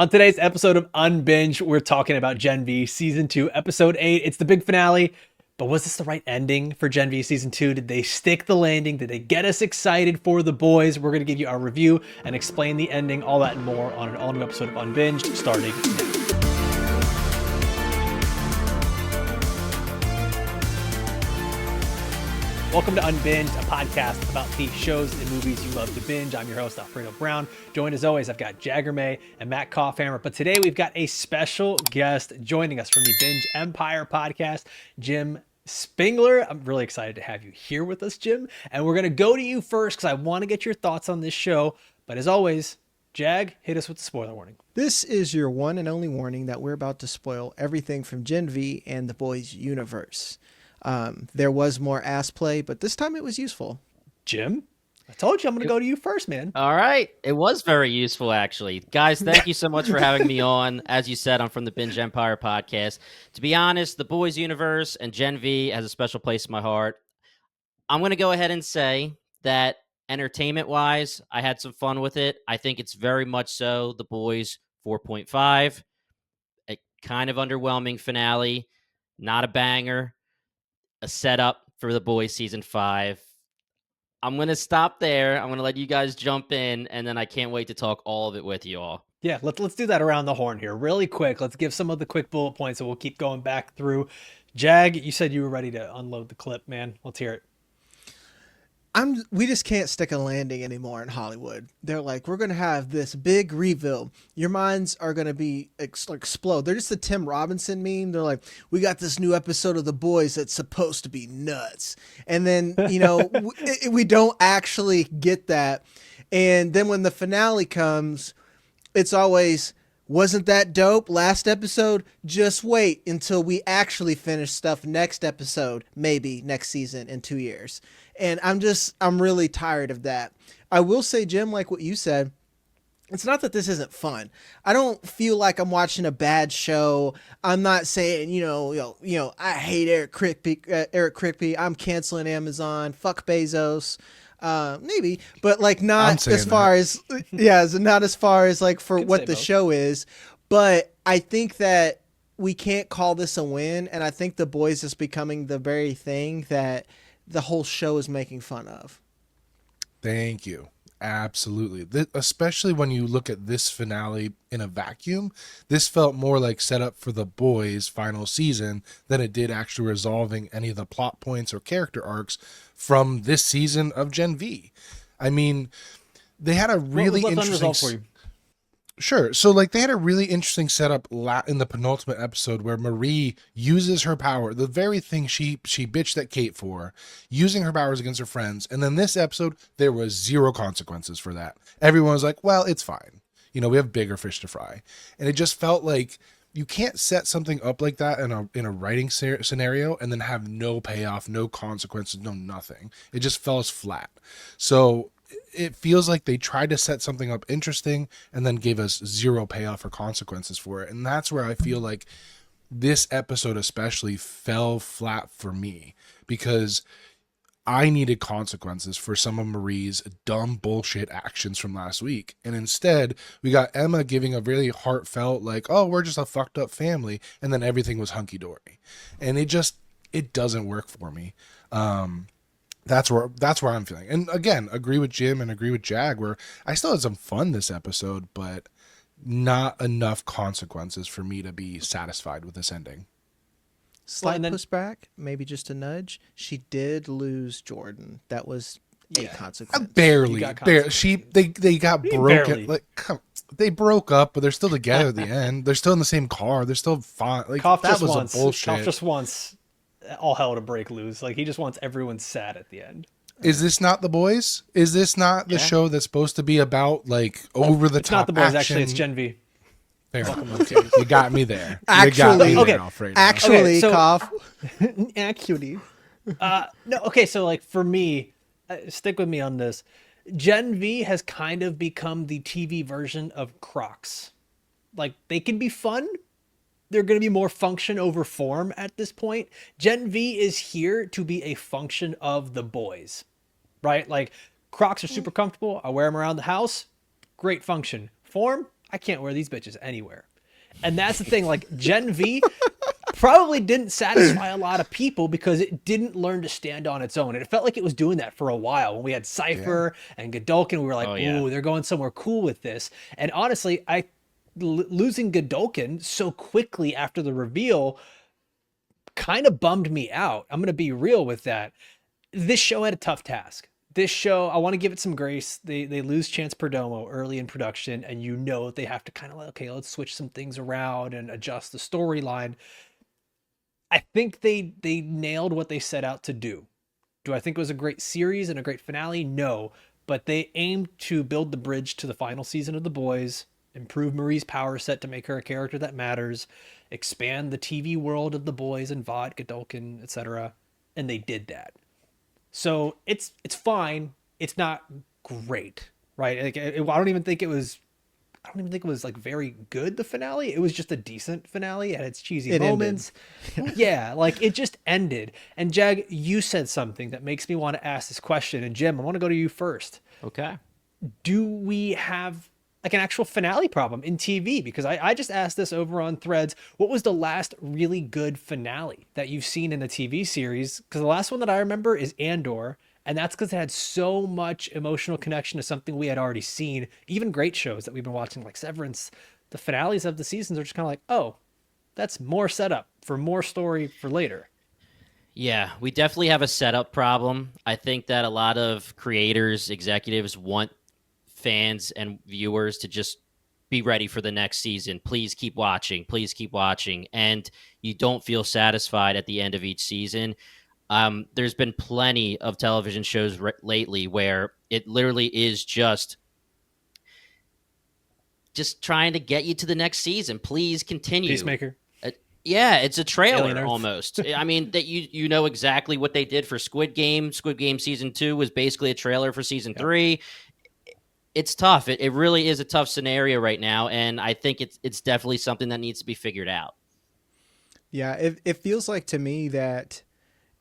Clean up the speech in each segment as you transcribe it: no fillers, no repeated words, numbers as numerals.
On today's episode of Unbinged, we're talking about Gen V Season 2, Episode 8. It's the big finale, but was this the right ending for Gen V Season 2? Did they stick the landing? Did they get us excited for the boys? We're going to give you our review and explain the ending, all that and more on an all-new episode of Unbinged, starting now. Welcome to Unbinged, a podcast about the shows and movies you love to binge. I'm your host, Alfredo Brown. Joined as always, I've got Jagger May and Matt Kaufhammer. But today we've got a special guest joining us from the Binge Empire podcast, Jim Spingler. I'm really excited to have you here with us, Jim. And we're going to go to you first because I want to get your thoughts on this show. But as always, Jag, hit us with the spoiler warning. This is your one and only warning that we're about to spoil everything from Gen V and the boys universe. There was more ass play, but this time it was useful. Jim, I told you I'm going to go to you first, man. All right. It was very useful, actually. Guys, thank you so much for having me on. As you said, I'm from the Binge Empire podcast. To be honest, the boys universe and Gen V has a special place in my heart. I'm going to go ahead and say that entertainment-wise, I had some fun with it. I think it's very much so the boys 4.5. A kind of underwhelming finale. Not a banger. A setup for the boys season 5. I'm going to stop there. I'm going to let you guys jump in, and then I can't wait to talk all of it with you all. Yeah, let's do that around the horn here really quick. Let's give some of the quick bullet points, and we'll keep going back through. Jag, you said you were ready to unload the clip, man. Let's hear it. We just can't stick a landing anymore in Hollywood. They're like, we're going to have this big reveal. Your minds are going to be explode. They're just the Tim Robinson meme. They're like, we got this new episode of The Boys that's supposed to be nuts. And then, we don't actually get that. And then when the finale comes, it's always, wasn't that dope last episode? Just wait until we actually finish stuff next episode, maybe next season in 2 years. And I'm really tired of that. I will say, Jim, like what you said, it's not that this isn't fun. I don't feel like I'm watching a bad show. I'm not saying, I hate Eric Kripke. I'm canceling Amazon. Fuck Bezos. Maybe, but like not as far as, not as far as like for what the show is. But I think that we can't call this a win. And I think The Boys is becoming the very thing that the whole show is making fun of. Thank you. Absolutely. Especially when you look at this finale in a vacuum, this felt more like setup for The Boys' final season than it did actually resolving any of the plot points or character arcs from this season of Gen V. I mean, they had a really interesting... for you? Sure. So they had a really interesting setup in the penultimate episode where Marie uses her power, the very thing she bitched at Kate for, using her powers against her friends. And then this episode, there was zero consequences for that. Everyone was like, well, it's fine. We have bigger fish to fry. And it just felt like you can't set something up like that in a writing scenario and then have no payoff, no consequences, no nothing. It just falls flat. So it feels like they tried to set something up interesting and then gave us zero payoff or consequences for it. And that's where I feel like this episode especially fell flat for me, because I needed consequences for some of Marie's dumb bullshit actions from last week. And instead we got Emma giving a really heartfelt, oh, we're just a fucked up family. And then everything was hunky dory. And it doesn't work for me. That's where I'm feeling. And again, agree with Jim and agree with Jag, where I still had some fun this episode, but not enough consequences for me to be satisfied with this ending. Slight pushback, maybe just a nudge. She did lose Jordan. That was a consequence. Barely. They got broken. They broke up, but they're still together at the end. They're still in the same car. They're still fine. That was a bullshit. Koff just wants all hell to break loose. He just wants everyone sad at the end. Is this not The Boys? Is this not the show that's supposed to be about over the top? It's not The Boys. Action? Actually, it's Gen V. Fair enough. You got me there. Actually, Koff. Actually. No. Okay. So for me, stick with me on this. Gen V has kind of become the TV version of Crocs. They can be fun. They're going to be more function over form at this point. Gen V is here to be a function of The Boys, right? Crocs are super comfortable. I wear them around the house. Great function. Form, I can't wear these bitches anywhere. And that's the thing, like Gen V probably didn't satisfy a lot of people because it didn't learn to stand on its own. And it felt like it was doing that for a while. When we had Cypher and Godolkin, we were like, ooh, they're going somewhere cool with this. And honestly, losing Godolkin so quickly after the reveal kind of bummed me out. I'm going to be real with that. This show had a tough task. This show, I want to give it some grace. They lose Chance Perdomo early in production, and you know they have to kind of like, okay, let's switch some things around and adjust the storyline. I think they nailed what they set out to do. Do I think it was a great series and a great finale? No, but they aimed to build the bridge to the final season of The Boys, improve Marie's power set to make her a character that matters, expand the TV world of The Boys and Vought, Godolkin, etc. And they did that. So it's fine. It's not great, right? Like, I don't even think it was like very good, the finale. It was just a decent finale. It had its cheesy moments. Yeah, like it just ended. And Jag, you said something that makes me want to ask this question. And Jim, I want to go to you first. Okay. Do we have like an actual finale problem in TV? Because I just asked this over on Threads. What was the last really good finale that you've seen in a TV series? Because the last one that I remember is Andor. And that's because it had so much emotional connection to something we had already seen. Even great shows that we've been watching, like Severance, the finales of the seasons are just kind of like, oh, that's more setup for more story for later. Yeah, we definitely have a setup problem. I think that a lot of creators, executives want fans and viewers to just be ready for the next season. Please keep watching. Please keep watching. And you don't feel satisfied at the end of each season. There's been plenty of television shows lately where it literally is just trying to get you to the next season. Please continue. Peacemaker. Yeah, it's a trailer almost. I mean, that you know exactly what they did for Squid Game. Squid Game season 2 was basically a trailer for season 3. It's tough. It really is a tough scenario right now, and I think it's definitely something that needs to be figured out. Yeah, it feels like to me that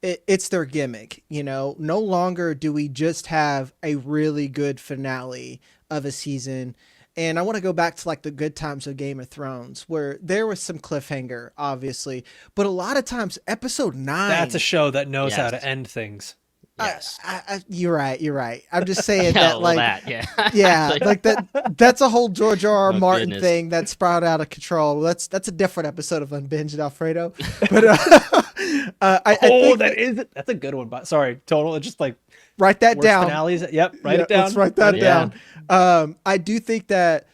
it's their gimmick, you know. No longer do we just have a really good finale of a season. And I want to go back to like the good times of Game of Thrones, where there was some cliffhanger, obviously, but a lot of times episode 9. That's a show that knows how to end things. Yes. You're right. I'm just saying that, like, yeah, like that's a whole George R. R. Martin thing that's brought out of control. That's a different episode of Unbinged, Alfredo. But I think that's a good one. But sorry, total. It's just like write that down. Finales. Yep, write it down. Let's write that down. I do think that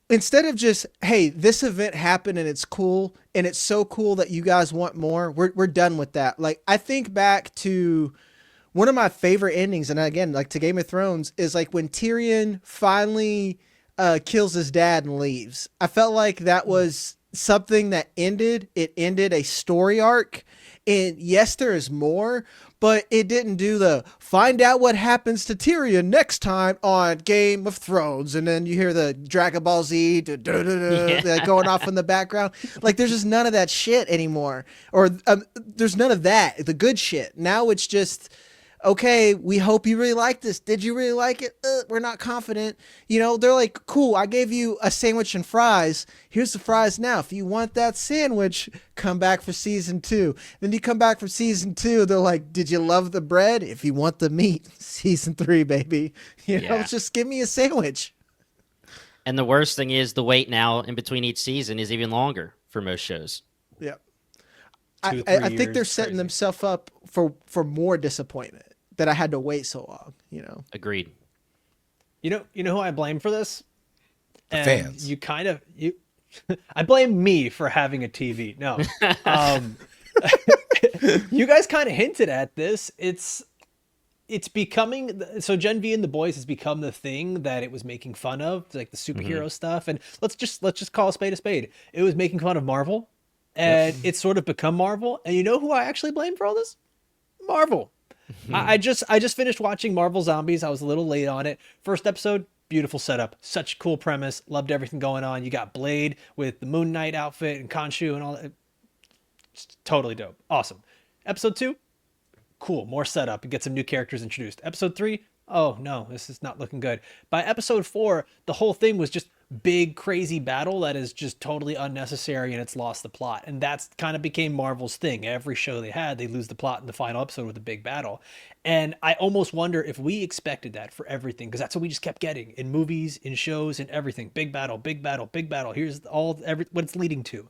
instead of just, hey, this event happened and it's cool and it's so cool that you guys want more, we're done with that. Like, I think back to one of my favorite endings, and again, like to Game of Thrones, is like when Tyrion finally kills his dad and leaves. I felt like that was something that ended a story arc. And yes, there is more, but it didn't do the find out what happens to Tyrion next time on Game of Thrones. And then you hear the Dragon Ball Z going off in the background. Like, there's just none of that shit anymore. Or there's none of that, the good shit. Now it's just, okay, we hope you really like this. Did you really like it? We're not confident. You know, they're like, cool, I gave you a sandwich and fries. Here's the fries now. If you want that sandwich, come back for season 2. Then you come back for season 2. They're like, did you love the bread? If you want the meat, season 3, baby. You know, just give me a sandwich. And the worst thing is the wait now in between each season is even longer for most shows. Yeah. I think they're setting themselves up for more disappointment that I had to wait so long, you know. Agreed. You know who I blame for this? The fans. I blame me for having a TV. No. You guys kind of hinted at this. It's becoming, so Gen V and The Boys has become the thing that it was making fun of, like the superhero stuff. And let's just call a spade a spade. It was making fun of Marvel, and it's sort of become Marvel. And you know who I actually blame for all this? Marvel. I just finished watching Marvel Zombies. I was a little late on it. First episode, beautiful setup, such cool premise. Loved everything going on. You got Blade with the Moon Knight outfit and Khonshu and all that. Just totally dope. Awesome. Episode 2, cool, more setup and get some new characters introduced. Episode 3, oh no, this is not looking good. By episode 4, the whole thing was just big crazy battle that is just totally unnecessary and it's lost the plot. And that's kind of became Marvel's thing. Every show they had, they lose the plot in the final episode with a big battle. And I almost wonder if we expected that for everything, because that's what we just kept getting in movies, in shows, in everything. Big battle, big battle, big battle. Here's what it's leading to.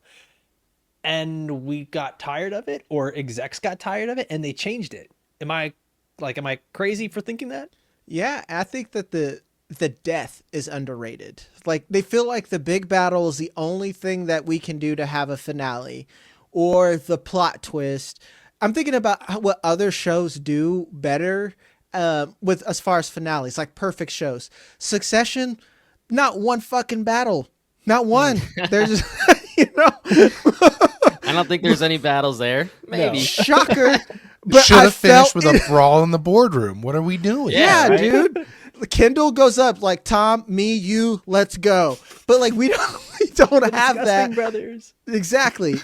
And we got tired of it, or execs got tired of it, and they changed it. Am I crazy for thinking that? Yeah, I think that the death is underrated. Like, they feel like the big battle is the only thing that we can do to have a finale, or the plot twist. I'm thinking about what other shows do better with as far as finales, like perfect shows. Succession, not one fucking battle, not one. There's just, you know. I don't think there's any battles there. Maybe. No. Shocker. But Should I have finished with felt a brawl in the boardroom. What are we doing? Yeah, right? dude. Kindle goes up like Tom, me, you, let's go. But like we don't have Disgusting that. brothers. Exactly.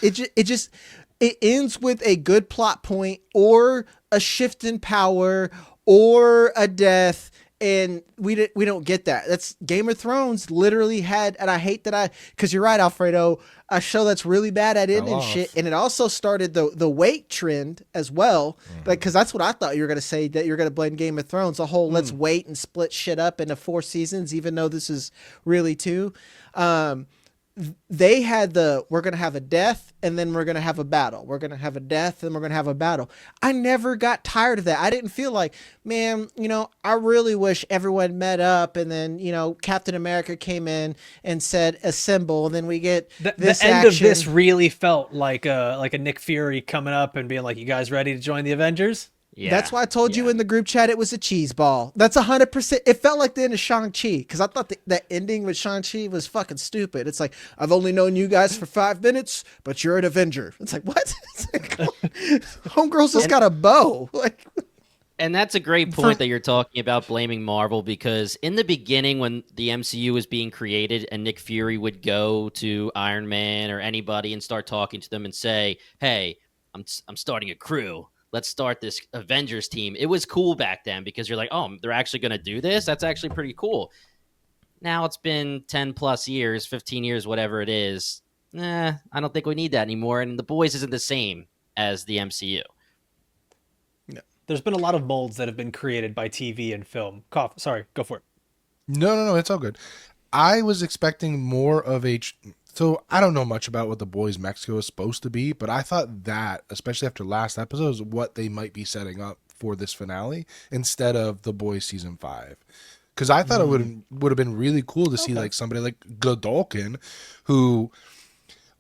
It ends with a good plot point or a shift in power or a death, and we don't get that. That's Game of Thrones literally had, and I hate that because you're right, Alfredo, a show that's really bad at ending shit, and it also started the wait trend as well. Like, because that's what I thought you were gonna say, that you're gonna blame Game of Thrones, the whole let's wait and split shit up into 4 seasons, even though this is really 2. They had we're going to have a death and then we're going to have a battle. We're going to have a death and we're going to have a battle. I never got tired of that. I didn't feel like, man, I really wish everyone met up and then, Captain America came in and said assemble, and then we get The this end action. of this really felt like a Nick Fury coming up and being like, "You guys ready to join the Avengers?" Yeah. That's why I told you in the group chat it was a cheese ball. That's 100%. It felt like the end of Shang-Chi, because I thought that ending with Shang-Chi was fucking stupid. It's like, I've only known you guys for 5 minutes, but you're an Avenger. It's like, what? It's like, Homegirl's just got a bow. Like, And that's a great point that you're talking about blaming Marvel, because in the beginning when the MCU was being created and Nick Fury would go to Iron Man or anybody and start talking to them and say, "Hey, I'm starting a crew. Let's start this Avengers team." It was cool back then because you're like, "Oh, they're actually going to do this? That's actually pretty cool." Now it's been 10 plus years, 15 years, whatever it is. I don't think we need that anymore. And The Boys isn't the same as the MCU. There's been a lot of molds that have been created by TV and film. Sorry, go for it. No, it's all good. I was expecting more of so I don't know much about what The Boys Mexico is supposed to be, but I thought that, especially after last episode, is what they might be setting up for this finale instead of The Boys season 5. Because I thought it would have been really cool to see like somebody like Godolkin, who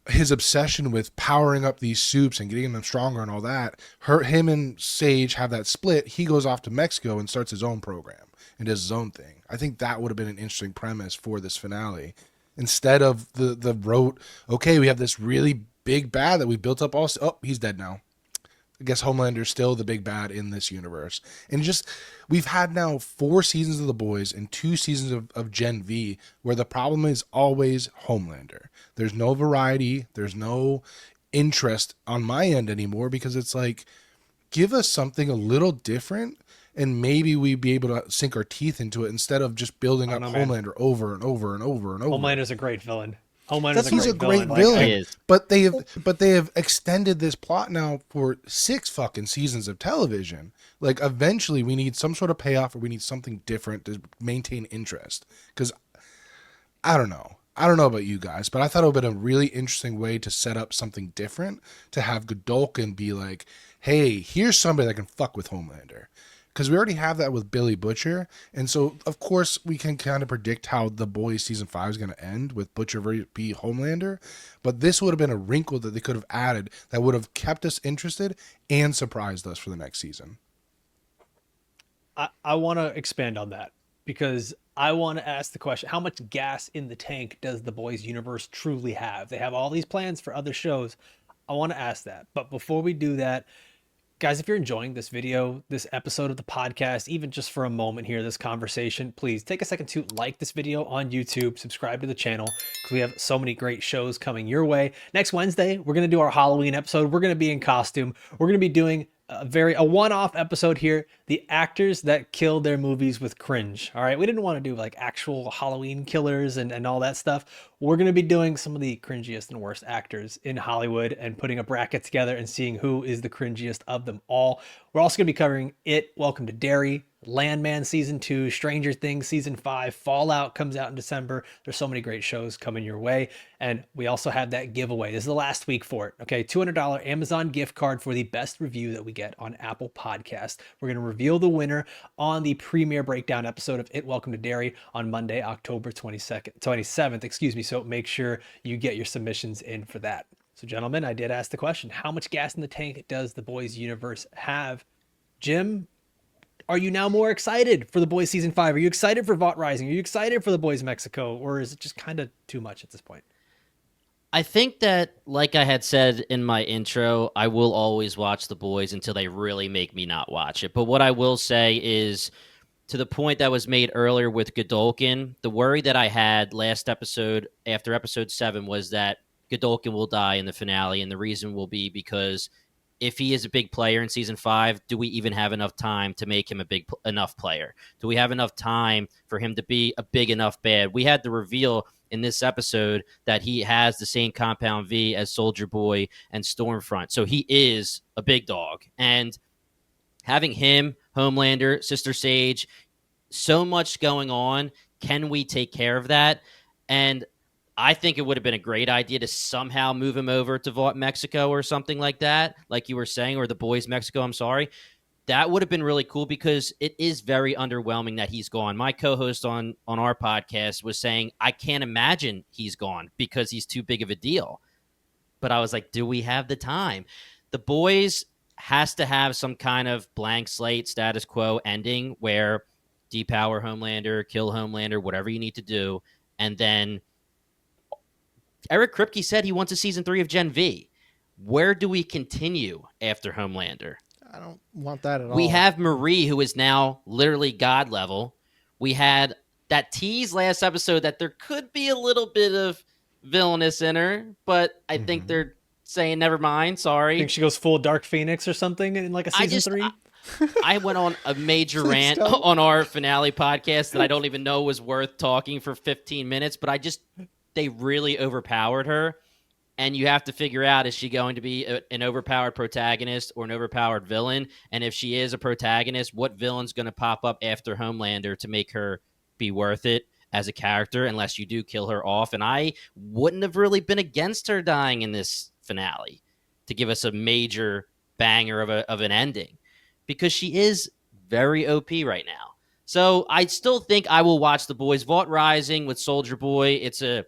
his obsession with powering up these soups and getting them stronger and all that, him and Sage have that split. He goes off to Mexico and starts his own program and does his own thing. I think that would have been an interesting premise for this finale. Instead of the rote, okay, we have this really big bad that we built up all. Oh, he's dead now. I guess Homelander's still the big bad in this universe. And just, we've had now 4 seasons of The Boys and 2 seasons of Gen V where the problem is always Homelander. There's no variety. There's no interest on my end anymore, because it's like, give us something a little different and maybe we'd be able to sink our teeth into it instead of just building up Homelander over and over and over and over. Homelander's a great villain. He's a great villain. villain. But they have extended this plot now for 6 fucking seasons of television. Like, eventually we need some sort of payoff, or we need something different to maintain interest. Because I don't know about you guys, but I thought it would have been a really interesting way to set up something different, to have Godolkin be like, hey, here's somebody that can fuck with Homelander. Because we already have that with Billy Butcher. And so, of course, we can kind of predict how The Boys season 5 is going to end with Butcher v. Homelander. But this would have been a wrinkle that they could have added that would have kept us interested and surprised us for the next season. I want to expand on that, because I want to ask the question, how much gas in the tank does The Boys universe truly have? They have all these plans for other shows. I want to ask that. But before we do that, guys, if you're enjoying this video, this episode of the podcast, even just for a moment here, this conversation, please take a second to like this video on YouTube, subscribe to the channel, because we have so many great shows coming your way. Next Wednesday, we're going to do our Halloween episode. We're going to be in costume. We're going to be doing a one-off episode here. The actors that killed their movies with cringe. All right, we didn't want to do like actual Halloween killers and all that stuff. We're gonna be doing some of the cringiest and worst actors in Hollywood and putting a bracket together and seeing who is the cringiest of them all. We're also gonna be covering It, Welcome to Derry, Landman season 2, Stranger Things season 5, Fallout comes out in December. There's so many great shows coming your way. And we also have that giveaway. This is the last week for it. Okay, $200 Amazon gift card for the best review that we get on Apple Podcasts. We're going to reveal the winner on the premiere breakdown episode of It, Welcome to Derry on Monday, October 27th, excuse me. So make sure you get your submissions in for that. So gentlemen, I did ask the question, how much gas in the tank does the Boys universe have? Jim, are you now more excited for The Boys season 5? Are you excited for Vought Rising? Are you excited for The Boys Mexico? Or is it just kind of too much at this point? I think that, like I had said in my intro, I will always watch The Boys until they really make me not watch it. But what I will say is, to the point that was made earlier with Godolkin, the worry that I had last episode, after episode 7, was that Godolkin will die in the finale. And the reason will be because if he is a big player in season 5, do we even have enough time to make him a big enough player? Do we have enough time for him to be a big enough bad? We had the reveal in this episode that he has the same compound V as Soldier Boy and Stormfront. So he is a big dog. And having him, Homelander, Sister Sage, so much going on, can we take care of that? And I think it would have been a great idea to somehow move him over to Vought Mexico or something like that, like you were saying, or the Boys Mexico, I'm sorry. That would have been really cool because it is very underwhelming that he's gone. My co-host on our podcast was saying, I can't imagine he's gone because he's too big of a deal. But I was like, do we have the time? The Boys has to have some kind of blank slate status quo ending where depower Homelander, kill Homelander, whatever you need to do. And then Eric Kripke said he wants a season 3 of Gen V. Where do we continue after Homelander? I don't want that at all. We have Marie, who is now literally God level. We had that tease last episode that there could be a little bit of villainous in her, but I think they're saying, never mind, sorry. I think she goes full Dark Phoenix or something in like a season 3. I went on a major rant on our finale podcast that I don't even know was worth talking for 15 minutes, but they really overpowered her. And you have to figure out, is she going to be an overpowered protagonist or an overpowered villain? And if she is a protagonist, what villain's going to pop up after Homelander to make her be worth it as a character, unless you do kill her off? And I wouldn't have really been against her dying in this finale to give us a major banger of an ending, because she is very OP right now. So I still think I will watch The Boys. Vought Rising with Soldier Boy, it's a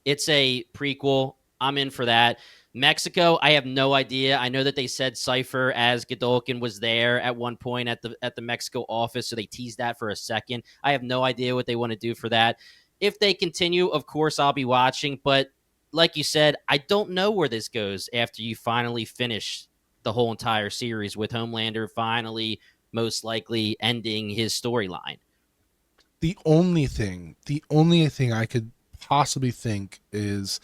prequel. I'm in for that. Mexico, I have no idea. I know that they said Cypher as Godolkin was there at one point at the Mexico office, so they teased that for a second. I have no idea what they want to do for that. If they continue, of course, I'll be watching. But like you said, I don't know where this goes after you finally finish the whole entire series with Homelander finally most likely ending his storyline. The only thing I could possibly think is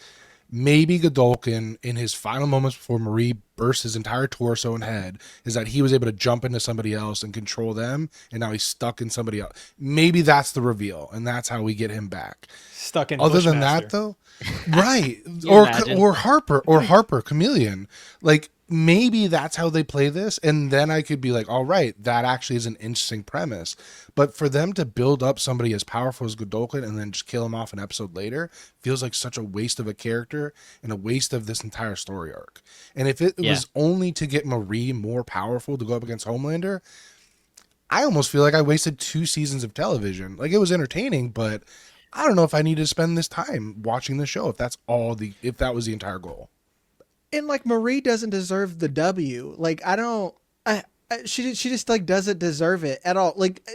maybe Godolkin, in his final moments before Marie burst his entire torso and head, is that he was able to jump into somebody else and control them, and now he's stuck in somebody else. Maybe that's the reveal, and that's how we get him back. Stuck in Other than Bushmaster. that, though, right? Imagine? or Harper Chameleon. Like, maybe that's how they play this, and then I could be like, all right, that actually is an interesting premise. But for them to build up somebody as powerful as Godolkin and then just kill him off an episode later feels like such a waste of a character and a waste of this entire story arc. And if it was only to get Marie more powerful to go up against Homelander, I almost feel like I wasted 2 seasons of television. Like, it was entertaining, but I don't know if I need to spend this time watching the show if that was the entire goal. And like, Marie doesn't deserve the W. Like, she just like doesn't deserve it at all. Like,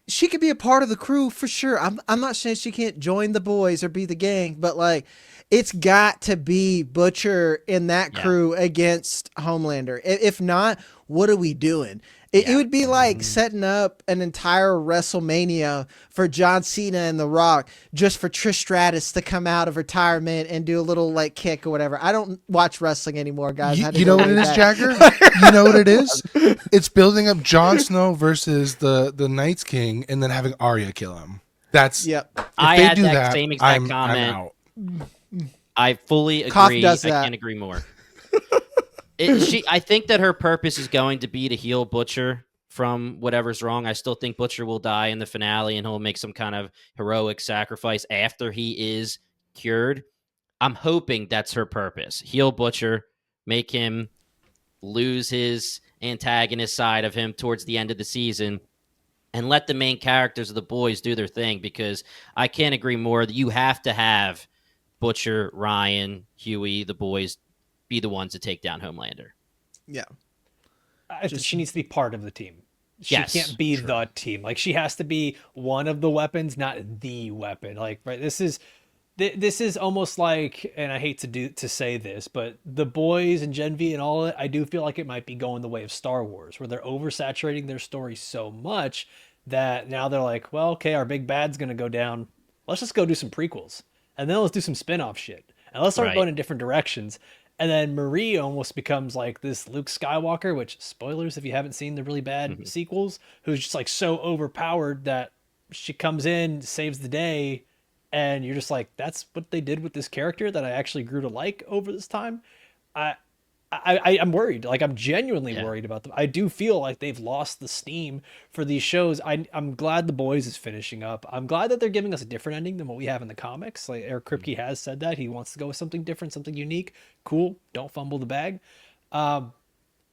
she could be a part of the crew for sure. I'm not saying she can't join the Boys or be the gang, but like, it's got to be Butcher in that crew against Homelander. If not, what are we doing? It would be like setting up an entire WrestleMania for John Cena and The Rock just for Trish Stratus to come out of retirement and do a little like kick or whatever. I don't watch wrestling anymore, guys. You know what it is, Jagger? You know what it is? It's building up Jon Snow versus the Night's King and then having Arya kill him. That's Yep. If I they had do that same exact I'm comment. out. I fully Cough agree. does I that. can't agree more. I think that her purpose is going to be to heal Butcher from whatever's wrong. I still think Butcher will die in the finale and he'll make some kind of heroic sacrifice after he is cured. I'm hoping that's her purpose. Heal Butcher, make him lose his antagonist side of him towards the end of the season, and let the main characters of the boys do their thing, because I can't agree more that you have to have Butcher, Ryan, Huey, the boys be the ones to take down Homelander. Yeah. She needs to be part of the team. She Yes, can't be the team. Like, she has to be one of the weapons, not the weapon. Like, right, this is almost like, and I hate to say this, but the boys and Gen V and all of it, I do feel like it might be going the way of Star Wars, where they're oversaturating their story so much that now they're like, well, okay, our big bad's gonna go down. Let's just go do some prequels, and then let's do some spin-off shit, and let's start going in different directions. And then Marie almost becomes like this Luke Skywalker, which, spoilers if you haven't seen the really bad sequels, who's just like so overpowered that she comes in, saves the day, and you're just like, that's what they did with this character that I actually grew to like over this time. I'm worried. Like, I'm genuinely worried about them. I do feel like they've lost the steam for these shows. I'm glad The Boys is finishing up. I'm glad that they're giving us a different ending than what we have in the comics. Like, Eric Kripke has said that he wants to go with something different, something unique. Cool. Don't fumble the bag. I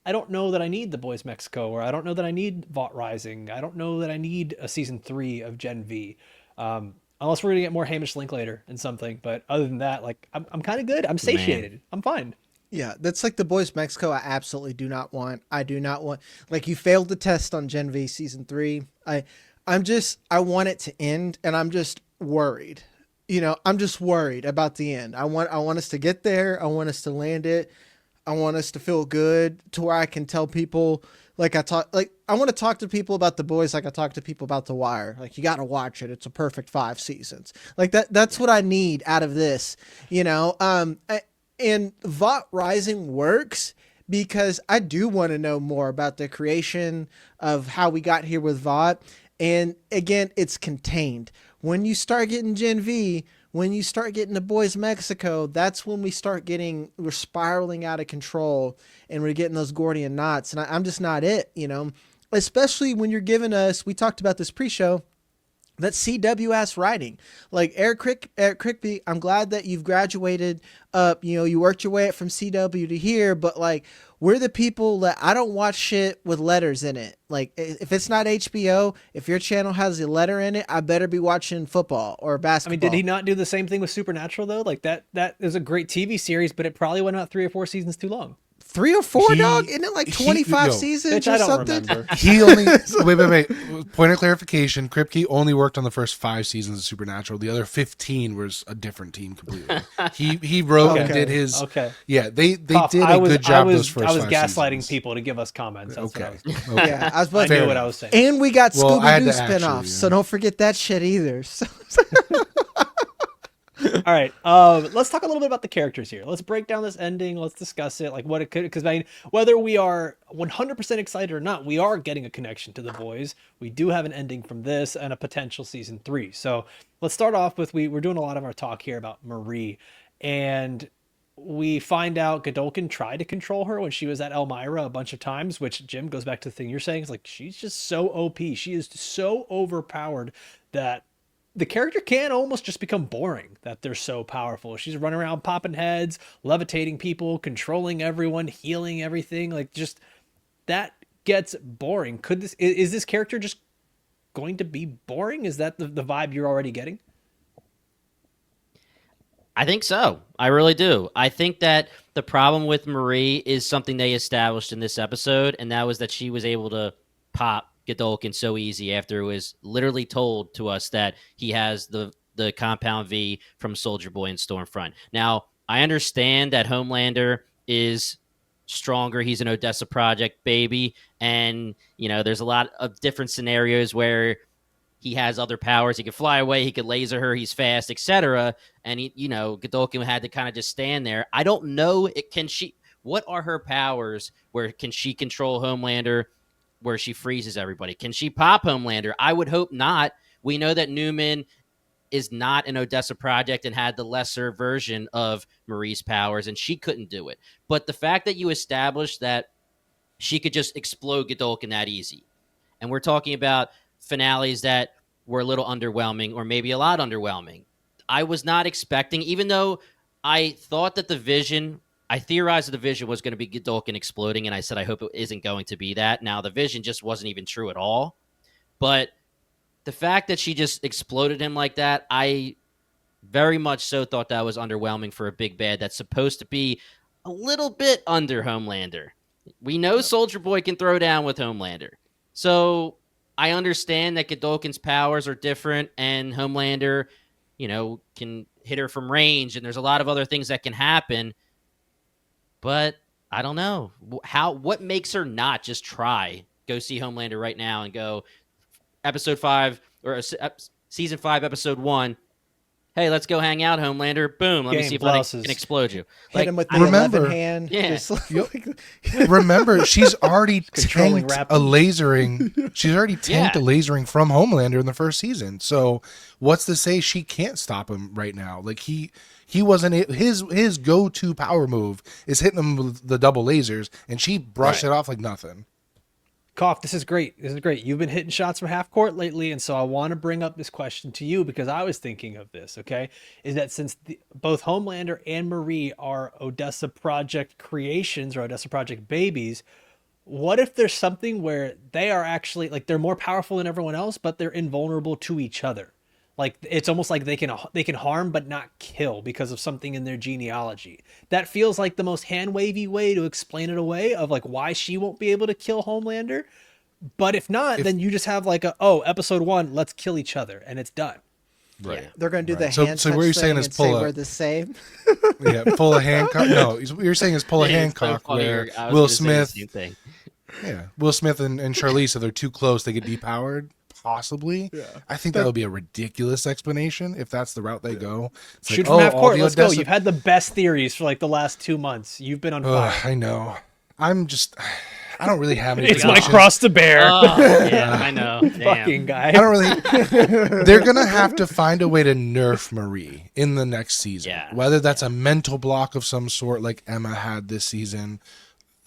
don't know that I need The Boys Mexico, or I don't know that I need Vought Rising. I don't know that I need a season 3 of Gen V. Unless we're gonna get more Hamish Linklater and something. But other than that, like, I'm kind of good. I'm satiated. I'm fine. Yeah, that's like The Boys Mexico. I absolutely do not want. I do not want. Like, you failed the test on Gen V season 3. I want it to end, and I'm just worried. You know, I'm just worried about the end. I want us to get there. I want us to land it. I want us to feel good to where I can tell people, I want to talk to people about The Boys like I talk to people about The Wire. Like, you got to watch it. It's a perfect 5 seasons. Like, that's what I need out of this, you know? And Vought Rising works because I do want to know more about the creation of how we got here with Vought. And again, it's contained. When you start getting Gen V, when you start getting The Boys Mexico, that's when we're spiraling out of control and we're getting those Gordian knots. And I'm just not it, you know, especially when you're giving us, we talked about this pre-show, that CW-ass writing. Like, Eric Kripke, I'm glad that you've graduated up, you know, you worked your way up from CW to here, but like, we're the people that I don't watch shit with letters in it. Like, if it's not HBO, if your channel has a letter in it, I better be watching football or basketball. I mean, did he not do the same thing with Supernatural though? Like, that is a great TV series, but it probably went out 3 or 4 seasons too long. 3 or 4, dog? Isn't it like 25 seasons Bitch, or I don't something? remember. He only wait. Point of clarification: Kripke only worked on the first 5 seasons of Supernatural. The other 15 was a different team completely. He wrote and did his. Okay. Yeah, they Puff, did a good job those first 5 I was gaslighting seasons. people to give us comments. That's Okay. what Yeah, I was I about knew to. what I was saying. And we got Well, I had Scooby-Doo to actually, spinoffs, so yeah. don't forget that shit either. So, All right, let's talk a little bit about the characters here. Let's break down this ending. Let's discuss it, like what it could, because I mean, whether we are 100% excited or not, we are getting a connection to The Boys. We do have an ending from this and a potential season 3. So let's start off with, we're doing a lot of our talk here about Marie, and we find out Godolkin tried to control her when she was at Elmira a bunch of times, which, Jim, goes back to the thing you're saying. It's like, she's just so OP. She is so overpowered that the character can almost just become boring, that they're so powerful. She's running around popping heads, levitating people, controlling everyone, healing everything. Like, just, that gets boring. Is this character just going to be boring? Is that the vibe you're already getting? I think so. I really do. I think that the problem with Marie is something they established in this episode, and that was that she was able to pop Godolkin so easy after it was literally told to us that he has the compound V from Soldier Boy and Stormfront. Now, I understand that Homelander is stronger. He's an Odessa Project baby. And, there's a lot of different scenarios where he has other powers. He can fly away. He can laser her. He's fast, etc. And, Godolkin had to kind of just stand there. I don't know. What are her powers? Where can she control Homelander? Where she freezes everybody? Can she pop Homelander? I would hope not. We know that Newman is not an Odessa Project and had the lesser version of Marie's powers, and she couldn't do it. But the fact that you established that she could just explode Godolkin that easy, and we're talking about finales that were a little underwhelming or maybe a lot underwhelming. I was not expecting, even though I thought that I theorized that the Vision was going to be Godolkin exploding, and I said I hope it isn't going to be that. Now, the Vision just wasn't even true at all. But the fact that she just exploded him like that, I very much so thought that was underwhelming for a big bad that's supposed to be a little bit under Homelander. We know Soldier Boy can throw down with Homelander. So I understand that Godolkin's powers are different and Homelander, can hit her from range, and there's a lot of other things that can happen. But I don't know. What makes her not just go see Homelander right now and go, episode 5 or season 5, episode 1. Hey, let's go hang out, Homelander. Boom. Let me see if I can explode you. Hit him with the 11 hand. Yeah. Remember, she's already tanked a lasering. She's already tanked a lasering from Homelander in the first season. So what's to say she can't stop him right now? Like he wasn't his go-to power move is hitting him with the double lasers, and she brushed it off like nothing. Koff, this is great. You've been hitting shots from half court lately, and so I want to bring up this question to you because I was thinking of this, okay? Is that since both Homelander and Marie are Odessa Project creations or Odessa Project babies, what if there's something where they are actually, like, they're more powerful than everyone else, but they're invulnerable to each other? Like, it's almost like they can harm but not kill because of something in their genealogy. That feels like the most hand-wavy way to explain it away of like why she won't be able to kill Homelander. But if not, then you just have like episode 1, let's kill each other, and it's done. Right. Yeah. They're going to do the hand so what you're saying is we're the same. Pull a Hancock. No, what you're saying is pull a Hancock so where Will Smith. Will Smith and Charlize, if they're too close, they get depowered. Possibly. Yeah. I think that would be a ridiculous explanation if that's the route they go. It's Shoot from half court. Let's go. You've had the best theories for like the last 2 months. You've been on fire. I know. I don't really have any. It's my cross to bear. Yeah, I know. Fucking guy. I don't really. They're gonna have to find a way to nerf Marie in the next season. Yeah. Whether that's a mental block of some sort, like Emma had this season.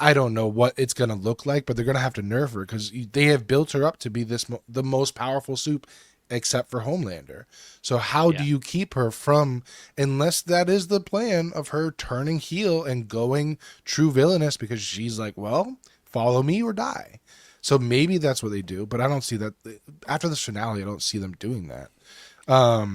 I don't know what it's going to look like, but they're going to have to nerf her because they have built her up to be the most powerful soup except for Homelander. So how do you keep her from, unless that is the plan of her turning heel and going true villainous because she's like, well, follow me or die. So maybe that's what they do, but I don't see that. After the finale, I don't see them doing that. I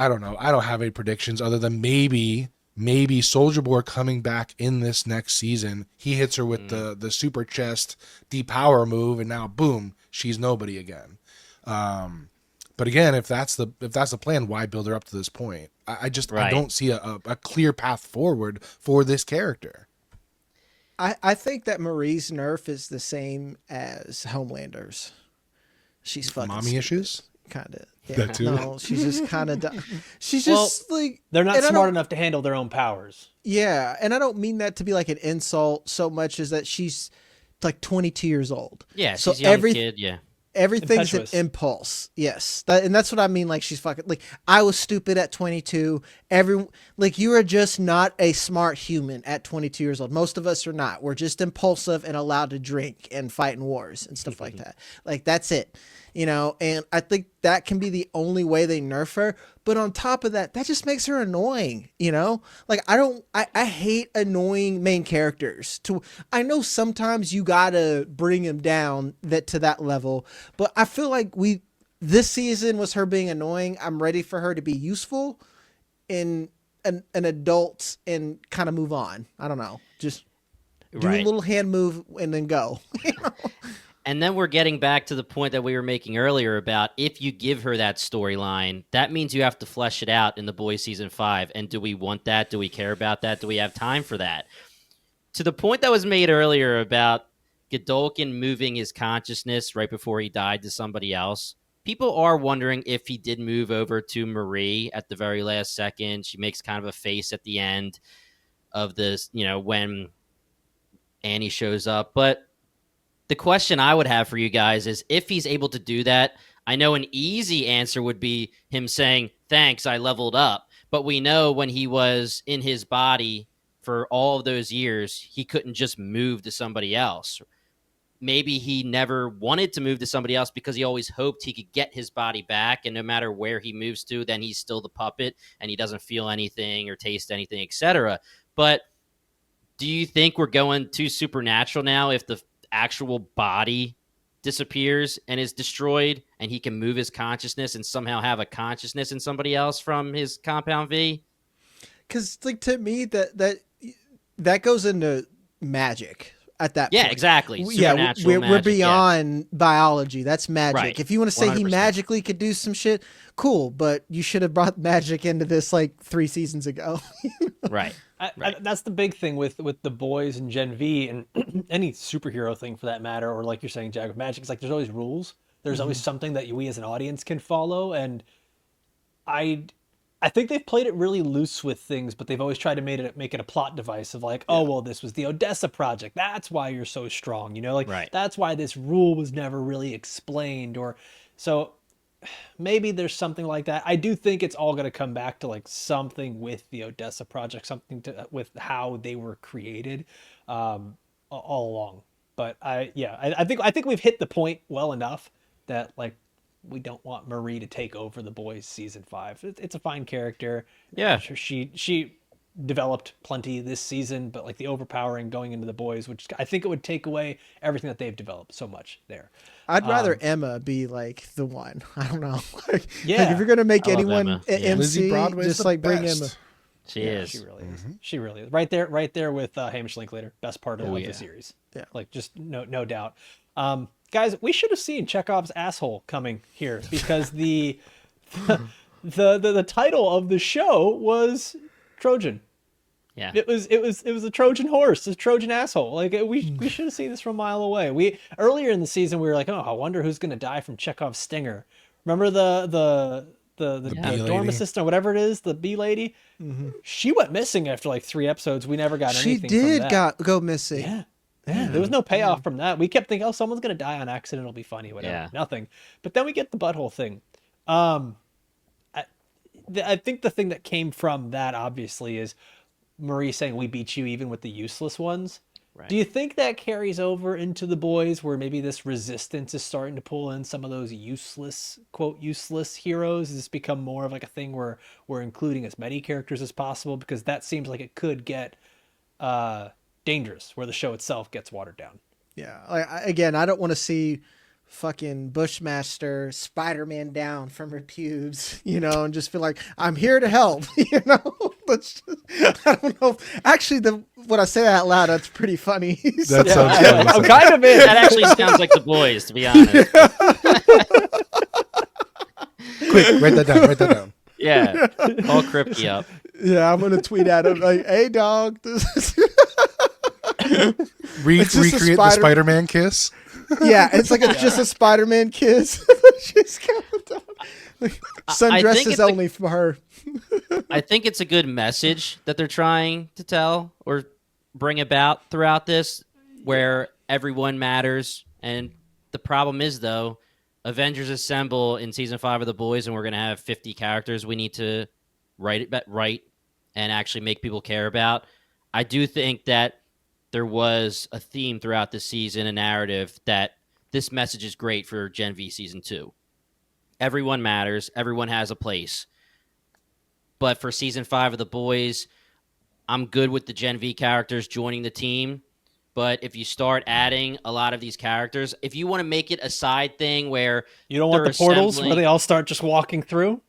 don't know. I don't have any predictions other than maybe Soldier Boy coming back in this next season. He hits her with the super chest depower move, and now boom, she's nobody again. But again, if that's the plan, why build her up to this point? I don't see a clear path forward for this character. I think that Marie's nerf is the same as Homelander's. She's fucking mommy stupid. Issues. Kind of. Yeah. That too? No, she's just kind of. She's just like they're not smart enough to handle their own powers. Yeah, and I don't mean that to be like an insult so much as that she's like 22 years old. Yeah, so she's a young kid. Yeah, everything's Impetuous. an impulse. Yes, and that's what I mean. Like she's fucking like I was stupid at 22. You are just not a smart human at 22 years old. Most of us are not. We're just impulsive and allowed to drink and fight in wars and stuff like that. Like that's it. And I think that can be the only way they nerf her. But on top of that, that just makes her annoying, Like, I hate annoying main characters. I know sometimes you gotta bring them down to that level, but I feel like this season was her being annoying. I'm ready for her to be useful in an adult and kind of move on. I don't know. Just do a little hand move and then go, And then we're getting back to the point that we were making earlier about if you give her that storyline, that means you have to flesh it out in The Boys Season 5. And do we want that? Do we care about that? Do we have time for that? to the point that was made earlier about Godolkin moving his consciousness right before he died to somebody else. People are wondering if he did move over to Marie at the very last second. She makes kind of a face at the end of this, when Annie shows up. But the question I would have for you guys is if he's able to do that. I know an easy answer would be him saying, thanks, I leveled up. But we know when he was in his body for all of those years, he couldn't just move to somebody else. Maybe he never wanted to move to somebody else because he always hoped he could get his body back. And no matter where he moves to, then he's still the puppet and he doesn't feel anything or taste anything, etc. But do you think we're going too supernatural now if the actual body disappears and is destroyed and he can move his consciousness and somehow have a consciousness in somebody else from his compound V? Because to me that goes into magic at that point. Exactly. We're magic, beyond biology. That's magic. Right. If you want to say 100%. he magically could do some shit, cool, but you should have brought magic into this like 3 seasons ago. Right. That's the big thing with the boys and Gen V and any superhero thing for that matter, or like you're saying, Jag, with magic, it's like there's always rules. There's always something that we as an audience can follow, and I think they've played it really loose with things, but they've always tried to make it a plot device of like, oh, well, this was the Odessa project. That's why you're so strong, Right. That's why this rule was never really explained. Or so maybe there's something like that. I do think it's all going to come back to like something with the Odessa project, something with how they were created all along. But I think we've hit the point well enough that like, we don't want Marie to take over the boys season 5. It's a fine character. Yeah. She developed plenty this season, but like the overpowering going into the boys, which I think it would take away everything that they've developed so much there. I'd rather Emma be like the one. I don't know. Like if you're gonna make I love anyone Emma. MC, Lizzie Broadway's just the like bring best. Emma. She is. She really is. She really is. Right there with Hamish Linklater. Best part of the series. Yeah. Like just no doubt. Guys, we should have seen Chekhov's asshole coming here because the title of the show was Trojan. Yeah. It was a Trojan horse, a Trojan asshole. Like we should have seen this from a mile away. We earlier in the season we were like, oh, I wonder who's going to die from Chekhov's stinger. Remember the dorm lady. assistant or whatever it is, the bee lady. Mm-hmm. She went missing after like 3 episodes. We never got She anything. did from that. go missing. Yeah. There was no payoff from that. We kept thinking, oh, someone's going to die on accident. It'll be funny, whatever. Yeah. Nothing. But then we get the butthole thing. I think the thing that came from that, obviously, is Marie saying, we beat you even with the useless ones. Right. Do you think that carries over into the boys where maybe this resistance is starting to pull in some of those useless, quote, useless heroes? Does this become more of like a thing where we're including as many characters as possible? Because that seems like it could get dangerous where the show itself gets watered down. Yeah. Again, I don't want to see fucking Bushmaster Spider-Man down from her pubes, and just feel like I'm here to help, Let's just, I don't know. Actually, when I say that out loud, that's pretty funny. That sounds funny. I'm kind of in. That actually sounds like the boys, to be honest. Quick, write that down. Yeah. Call Kripke up. Yeah, I'm gonna tweet at him like, "Hey, dog, this is." It's just a Recreate the Spider-Man kiss. Yeah, it's like just a Spider-Man kiss. She's coming down. Like, sundresses only for her. I think it's a good message that they're trying to tell or bring about throughout this, where everyone matters. And the problem is, though, Avengers Assemble in season 5 of The Boys, and we're going to have 50 characters we need to write and actually make people care about. I do think that there was a theme throughout the season, a narrative that this message is great for Gen V season 2. Everyone matters. Everyone has a place. But for season 5 of The Boys, I'm good with the Gen V characters joining the team. But if you start adding a lot of these characters, if you want to make it a side thing where you don't want the portals where they all start just walking through.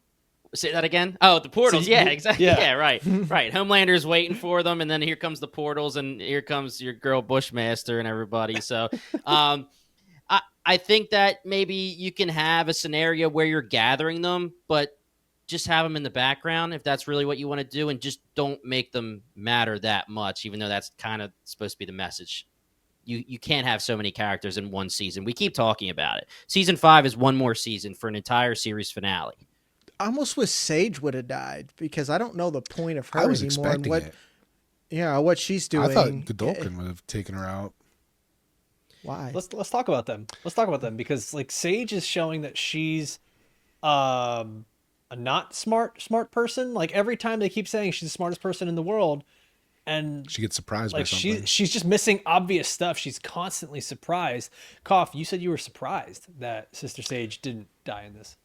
Say that again? Oh, the portals. So exactly. Yeah, right. Right. Homelander's waiting for them, and then here comes the portals, and here comes your girl Bushmaster and everybody. So I think that maybe you can have a scenario where you're gathering them, but just have them in the background if that's really what you want to do, and just don't make them matter that much, even though that's kind of supposed to be the message. You can't have so many characters in one season. We keep talking about it. Season 5 is one more season for an entire series finale. I almost wish Sage would have died because I don't know the point of her I was anymore and expecting it. what she's doing. I thought Godolkin would have taken her out. Why? Let's talk about them. Let's talk about them because like Sage is showing that she's a not smart person. Like every time they keep saying she's the smartest person in the world, and She gets surprised by like something. she's just missing obvious stuff. She's constantly surprised. Cough, you said you were surprised that Sister Sage didn't die in this.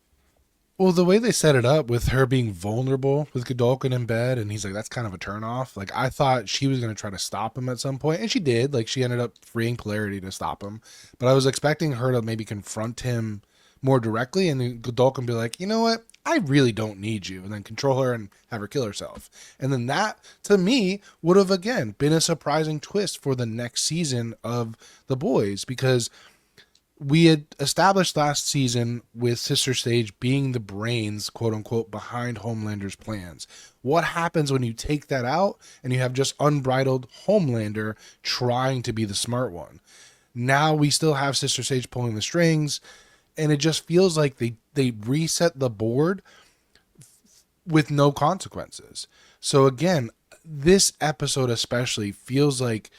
Well, the way they set it up with her being vulnerable with Godolkin in bed, and he's like, that's kind of a turnoff. Like, I thought she was going to try to stop him at some point, and she did. Like, she ended up freeing Polarity to stop him. But I was expecting her to maybe confront him more directly, and then Godolkin be like, you know what? I really don't need you, and then control her and have her kill herself. And then that, to me, would have, again, been a surprising twist for the next season of The Boys, because we had established last season with Sister Sage being the brains, quote unquote, behind Homelander's plans. What happens when you take that out and you have just unbridled Homelander trying to be the smart one? Now we still have Sister Sage pulling the strings, and it just feels like they reset the board with no consequences. So again, this episode especially feels like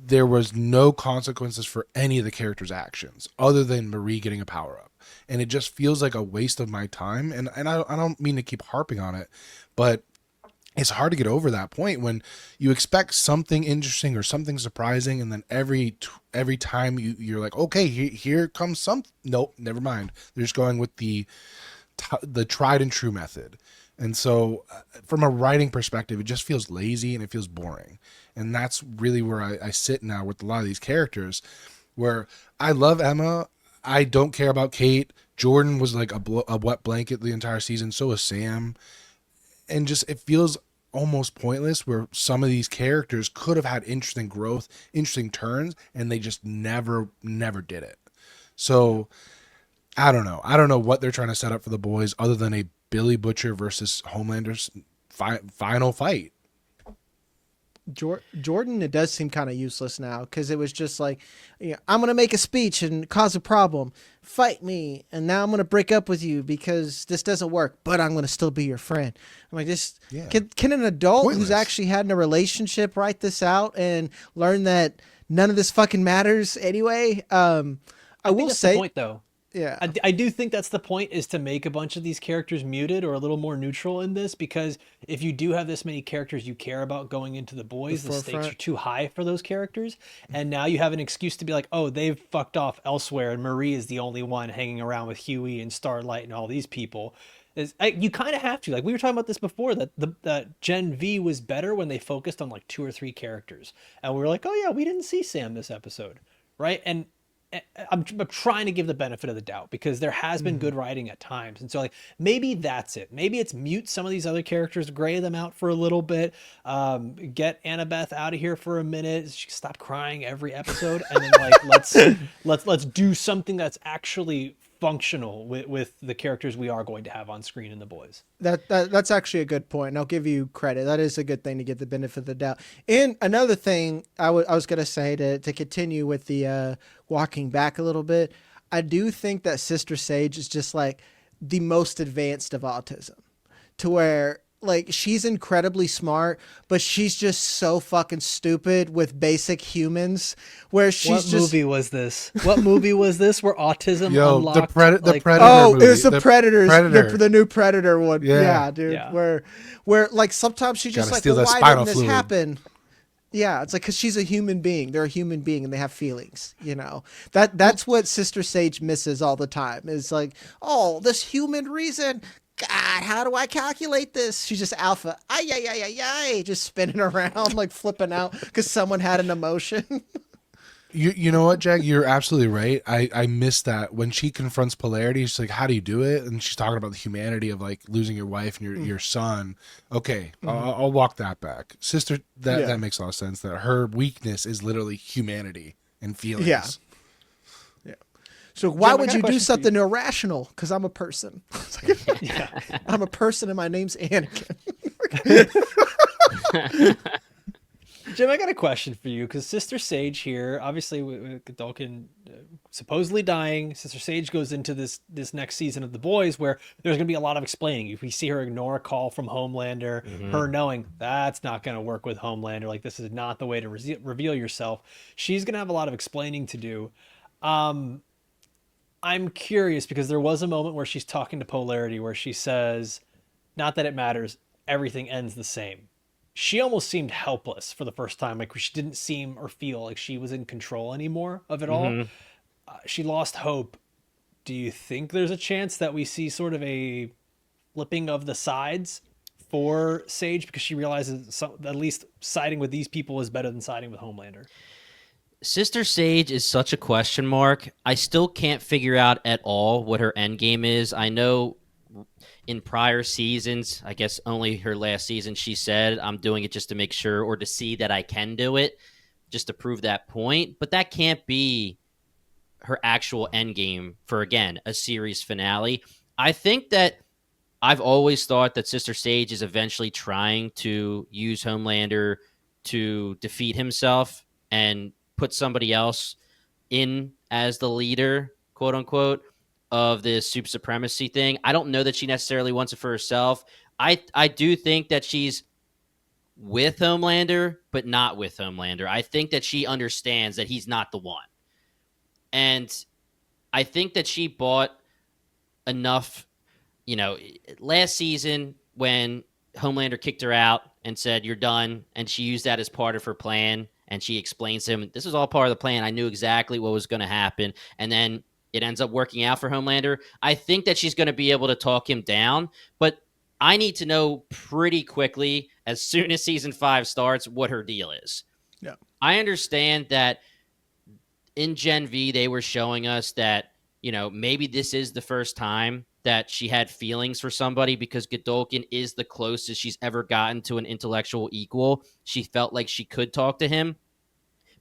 there was no consequences for any of the characters' actions other than Marie getting a power-up. And it just feels like a waste of my time. And I don't mean to keep harping on it, but it's hard to get over that point when you expect something interesting or something surprising, and then every time you're like, okay, here comes some. Nope, never mind. They're just going with the tried and true method. And so from a writing perspective, it just feels lazy and it feels boring. And that's really where I sit now with a lot of these characters, where I love Emma. I don't care about Kate. Jordan was like a wet blanket the entire season. So was Sam. And just, it feels almost pointless where some of these characters could have had interesting growth, interesting turns, and they just never did it. So I don't know. I don't know what they're trying to set up for the boys other than a Billy Butcher versus Homelander's final fight. Jordan, it does seem kind of useless now because it was just like, I'm going to make a speech and cause a problem. Fight me. And now I'm going to break up with you because this doesn't work, but I'm going to still be your friend. I'm like, can an adult who's actually had in a relationship write this out and learn that none of this fucking matters anyway? I will that's say the point though. Yeah, I do think that's the point, is to make a bunch of these characters muted or a little more neutral in this, because if you do have this many characters you care about going into the boys, the stakes are too high for those characters. And now you have an excuse to be like, oh, they've fucked off elsewhere and Marie is the only one hanging around with Huey and Starlight and all these people. You kind of have to, like we were talking about this before, that Gen V was better when they focused on like 2 or 3 characters. And we were like, oh yeah, we didn't see Sam this episode, right? And I'm trying to give the benefit of the doubt because there has been good writing at times. And so like, maybe that's it. Maybe it's mute some of these other characters, gray them out for a little bit, get Annabeth out of here for a minute. She can stop crying every episode. And then like, let's do something that's actually functional with the characters we are going to have on screen in the boys. That's actually a good point, and I'll give you credit. That is a good thing to get the benefit of the doubt. And another thing I was going to say to continue with the walking back a little bit, I do think that Sister Sage is just like the most advanced of autism, to where like she's incredibly smart, but she's just so fucking stupid with basic humans. Where she's movie was this? What movie was this? Where autism unlocked? The Predator. Oh, movie. It was the Predators. Predator. The new Predator one. Yeah, dude. Yeah. Where like sometimes she's just like, well, why didn't this happen? Yeah, it's like because she's a human being. They're a human being and they have feelings. That's what Sister Sage misses all the time. Is like, oh, this human reason. God, how do I calculate this? She's just alpha. Ay, just spinning around, like flipping out because someone had an emotion. You know what, Jack? You're absolutely right. I missed that. When she confronts Polarity, she's like, how do you do it? And she's talking about the humanity of like losing your wife and your son. Okay, I'll walk that back. Sister, that makes a lot of sense. That her weakness is literally humanity and feelings. Yeah. So why Jim, I would got a you do question for something irrational? Because I'm a person. It's like, Yeah. I'm a person and my name's Anakin. Jim, I got a question for you because Sister Sage here, obviously with Godolkin supposedly dying, Sister Sage goes into this next season of The Boys where there's going to be a lot of explaining. If we see her ignore a call from Homelander, her knowing that's not going to work with Homelander, like this is not the way to reveal yourself, she's going to have a lot of explaining to do. I'm curious because there was a moment where she's talking to Polarity where she says, not that it matters, everything ends the same. She almost seemed helpless for the first time. Like she didn't seem or feel like she was in control anymore of it all. She lost hope. Do you think there's a chance that we see sort of a flipping of the sides for Sage because she realizes at least siding with these people is better than siding with Homelander? Sister Sage is such a question mark. I still can't figure out at all what her end game is. I know in prior seasons, I guess only her last season, she said, I'm doing it just to make sure or to see that I can do it, just to prove that point. But that can't be her actual end game for, again, a series finale. I think that I've always thought that Sister Sage is eventually trying to use Homelander to defeat himself and put somebody else in as the leader, quote unquote, of this super supremacy thing. I don't know that she necessarily wants it for herself. I do think that she's with Homelander, but not with Homelander. I think that she understands that he's not the one. And I think that she bought enough, last season when Homelander kicked her out and said, you're done, and she used that as part of her plan, and she explains to him, this was all part of the plan. I knew exactly what was going to happen. And then it ends up working out for Homelander. I think that she's going to be able to talk him down, but I need to know pretty quickly, as soon as season 5 starts, what her deal is. Yeah. I understand that in Gen V, they were showing us that, maybe this is the first time that she had feelings for somebody because Godolkin is the closest she's ever gotten to an intellectual equal. She felt like she could talk to him.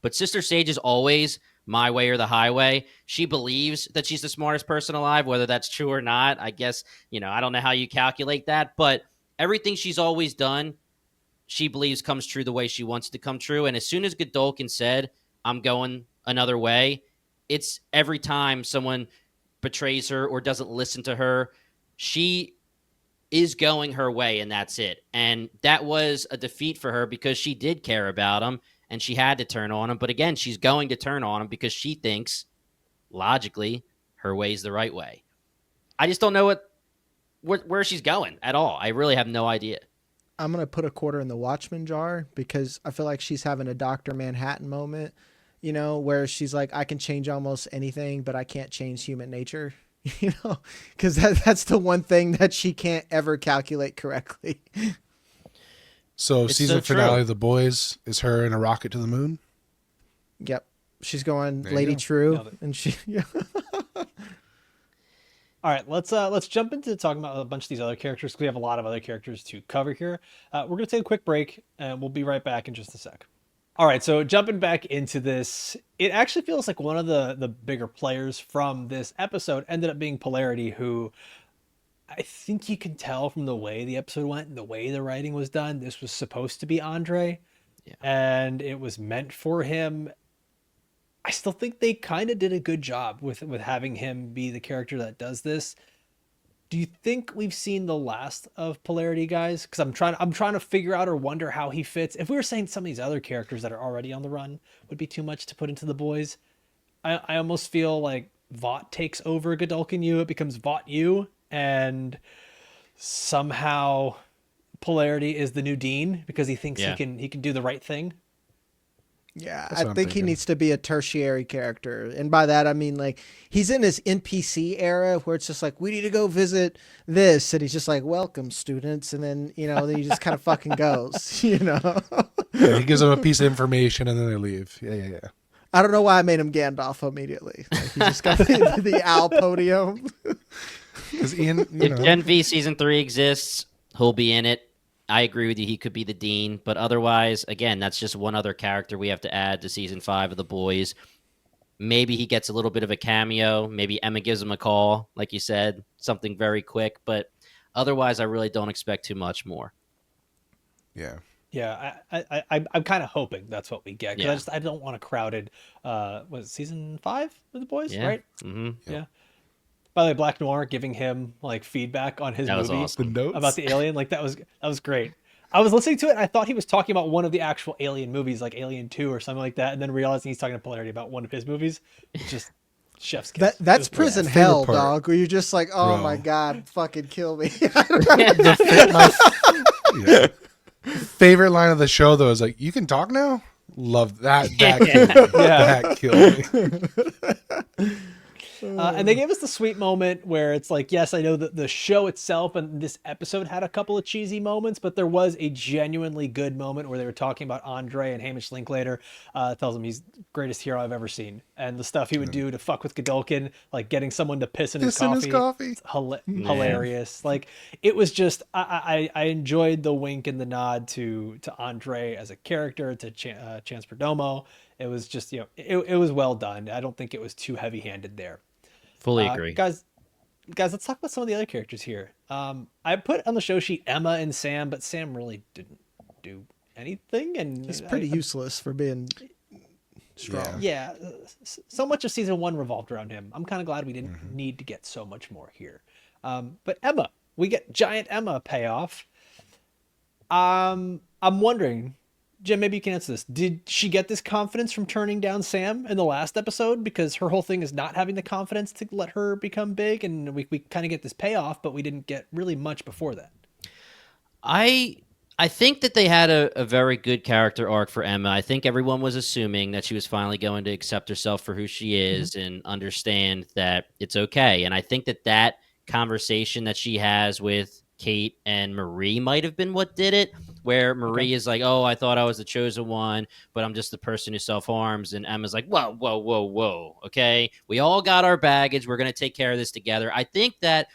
But Sister Sage is always my way or the highway. She believes that she's the smartest person alive, whether that's true or not. I guess, I don't know how you calculate that, but everything she's always done, she believes comes true the way she wants it to come true. And as soon as Godolkin said, I'm going another way, it's every time someone betrays her or doesn't listen to her, she is going her way, and that's it. And that was a defeat for her because she did care about him and she had to turn on him. But again, she's going to turn on him because she thinks, logically, her way is the right way. I just don't know where she's going at all. I really have no idea. I'm going to put a quarter in the Watchmen jar because I feel like she's having a Dr. Manhattan moment, where she's like, I can change almost anything, but I can't change human nature, because that's the one thing that she can't ever calculate correctly. So It's season so finale true. of The Boys is her in a rocket to the moon. Yep. She's going There you Lady go. True. Nailed it. And she, yeah. All right, let's jump into talking about a bunch of these other characters because we have a lot of other characters to cover here. We're going to take a quick break, and we'll be right back in just a sec. All right, so jumping back into this, it actually feels like one of the bigger players from this episode ended up being Polarity, who I think you can tell from the way the episode went and the way the writing was done, this was supposed to be Andre, and it was meant for him. I still think they kind of did a good job with having him be the character that does this. Do you think we've seen the last of Polarity, guys? Because I'm trying to figure out or wonder how he fits. If we were saying some of these other characters that are already on the run would be too much to put into The Boys, I almost feel like Vought takes over Godolkin U. It becomes Vought U, and somehow Polarity is the new Dean because he thinks Yeah. he can do the right thing. Yeah, That's I what I'm think he thinking. needs to be a tertiary character. And by that, I mean, like, he's in his NPC era where it's just like, we need to go visit this. And he's just like, welcome, students. And then, then he just kind of fucking goes, Yeah, he gives them a piece of information and then they leave. Yeah. I don't know why I made him Gandalf immediately. Like, he just got the owl podium. Because Ian, If Gen V season 3 exists, he'll be in it. I agree with you. He could be the Dean, but otherwise, again, that's just one other character we have to add to season 5 of The Boys. maybe he gets a little bit of a cameo. Maybe Emma gives him a call, like you said, something very quick. But otherwise, I really don't expect too much more. Yeah. Yeah, I'm kind of hoping that's what we get, because I don't want a crowded. Was it season 5 with the boys, Yeah. right? Mm-hmm. Yeah. By the way, Black Noir giving him like feedback on his That was movie awesome. The notes? about the alien, like that was great. I was listening to it and I thought he was talking about one of the actual Alien movies, like Alien 2 or something like that, and then realizing he's talking to Polarity about one of his movies. It's just chef's kiss. That's prison favorite hell, part. dog. Where you're just like, oh Bro. my god, fucking kill me. Yeah. Favorite line of the show though is like, "You can talk now." Love that. That killed me. That killed me. And they gave us the sweet moment where it's like, yes, I know that the show itself and this episode had a couple of cheesy moments, but there was a genuinely good moment where they were talking about Andre, and Hamish Linklater tells him he's the greatest hero I've ever seen. And the stuff he would do to fuck with Godolkin, like getting someone to piss in his coffee. It's hilarious. Like, it was just, I enjoyed the wink and the nod to Andre as a character, to Chance Perdomo. It was just, it was well done. I don't think it was too heavy-handed there. Fully agree. Guys, let's talk about some of the other characters here. I put on the show sheet Emma and Sam, but Sam really didn't do anything, and He's pretty useless for being strong. Yeah, so much of season 1 revolved around him. I'm kind of glad we didn't need to get so much more here. But Emma, we get giant Emma payoff. I'm wondering, Jim, maybe you can answer this. Did she get this confidence from turning down Sam in the last episode? Because her whole thing is not having the confidence to let her become big, and we kind of get this payoff, but we didn't get really much before that. I think that they had a very good character arc for Emma. I think everyone was assuming that she was finally going to accept herself for who she is and understand that it's okay. And I think that conversation that she has with Kate and Marie might have been what did it, where Marie is like, oh, I thought I was the chosen one, but I'm just the person who self-harms. And Emma's like, whoa, whoa, whoa, whoa. Okay, we all got our baggage. We're going to take care of this together. I think that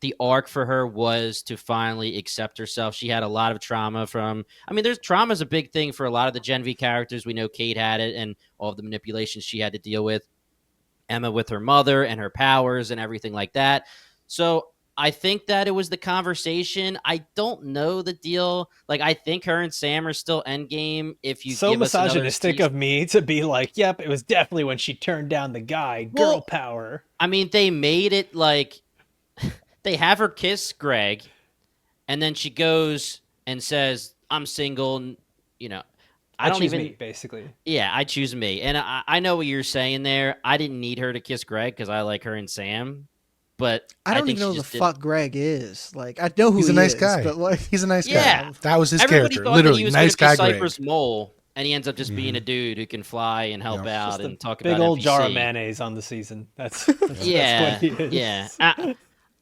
the arc for her was to finally accept herself. She had a lot of trauma trauma is a big thing for a lot of the Gen V characters. We know Kate had it and all of the manipulations she had to deal with. Emma with her mother and her powers and everything like that. So I think that it was the conversation. I don't know the deal. Like, I think her and Sam are still endgame. If you so give us another misogynistic of me to be like, yep, it was definitely when she turned down the guy. Girl power. I mean, they made it like they have her kiss Greg, and then she goes and says, "I'm single." I don't choose even me, basically. Yeah, I choose me, and I know what you're saying there. I didn't need her to kiss Greg because I like her and Sam. But I don't think even know she who just the fuck Greg is. Like, I know who He's a he nice is, guy. but like, He's a nice guy. Yeah. That was his Everybody character. thought Literally, that he was nice guy gonna be Greg. Cypress Mole, and he ends up just being a dude who can fly and help out Just and a talk big about old NPC. jar of mayonnaise on the season. That's Yeah, what he is. yeah.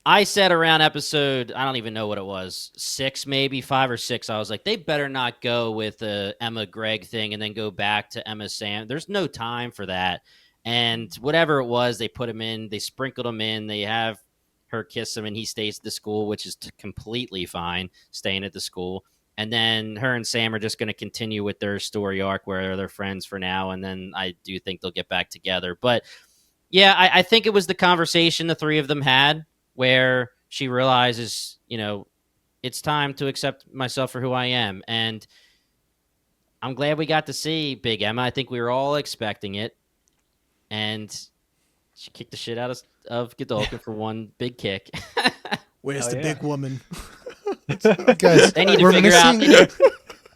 I said around episode, I don't even know what it was, 6 maybe, 5 or 6, I was like, they better not go with the Emma Greg thing and then go back to Emma Sam. There's no time for that. And whatever it was, they put him in, they sprinkled him in, they have her kiss him, and he stays at the school, which is completely fine, staying at the school. And then her and Sam are just going to continue with their story arc where they're friends for now, and then I do think they'll get back together. But yeah, I think it was the conversation the three of them had where she realizes, it's time to accept myself for who I am. And I'm glad we got to see Big Emma. I think we were all expecting it. And she kicked the shit out of Godolkin for one big kick. where's the big woman? Guys, They need to figure out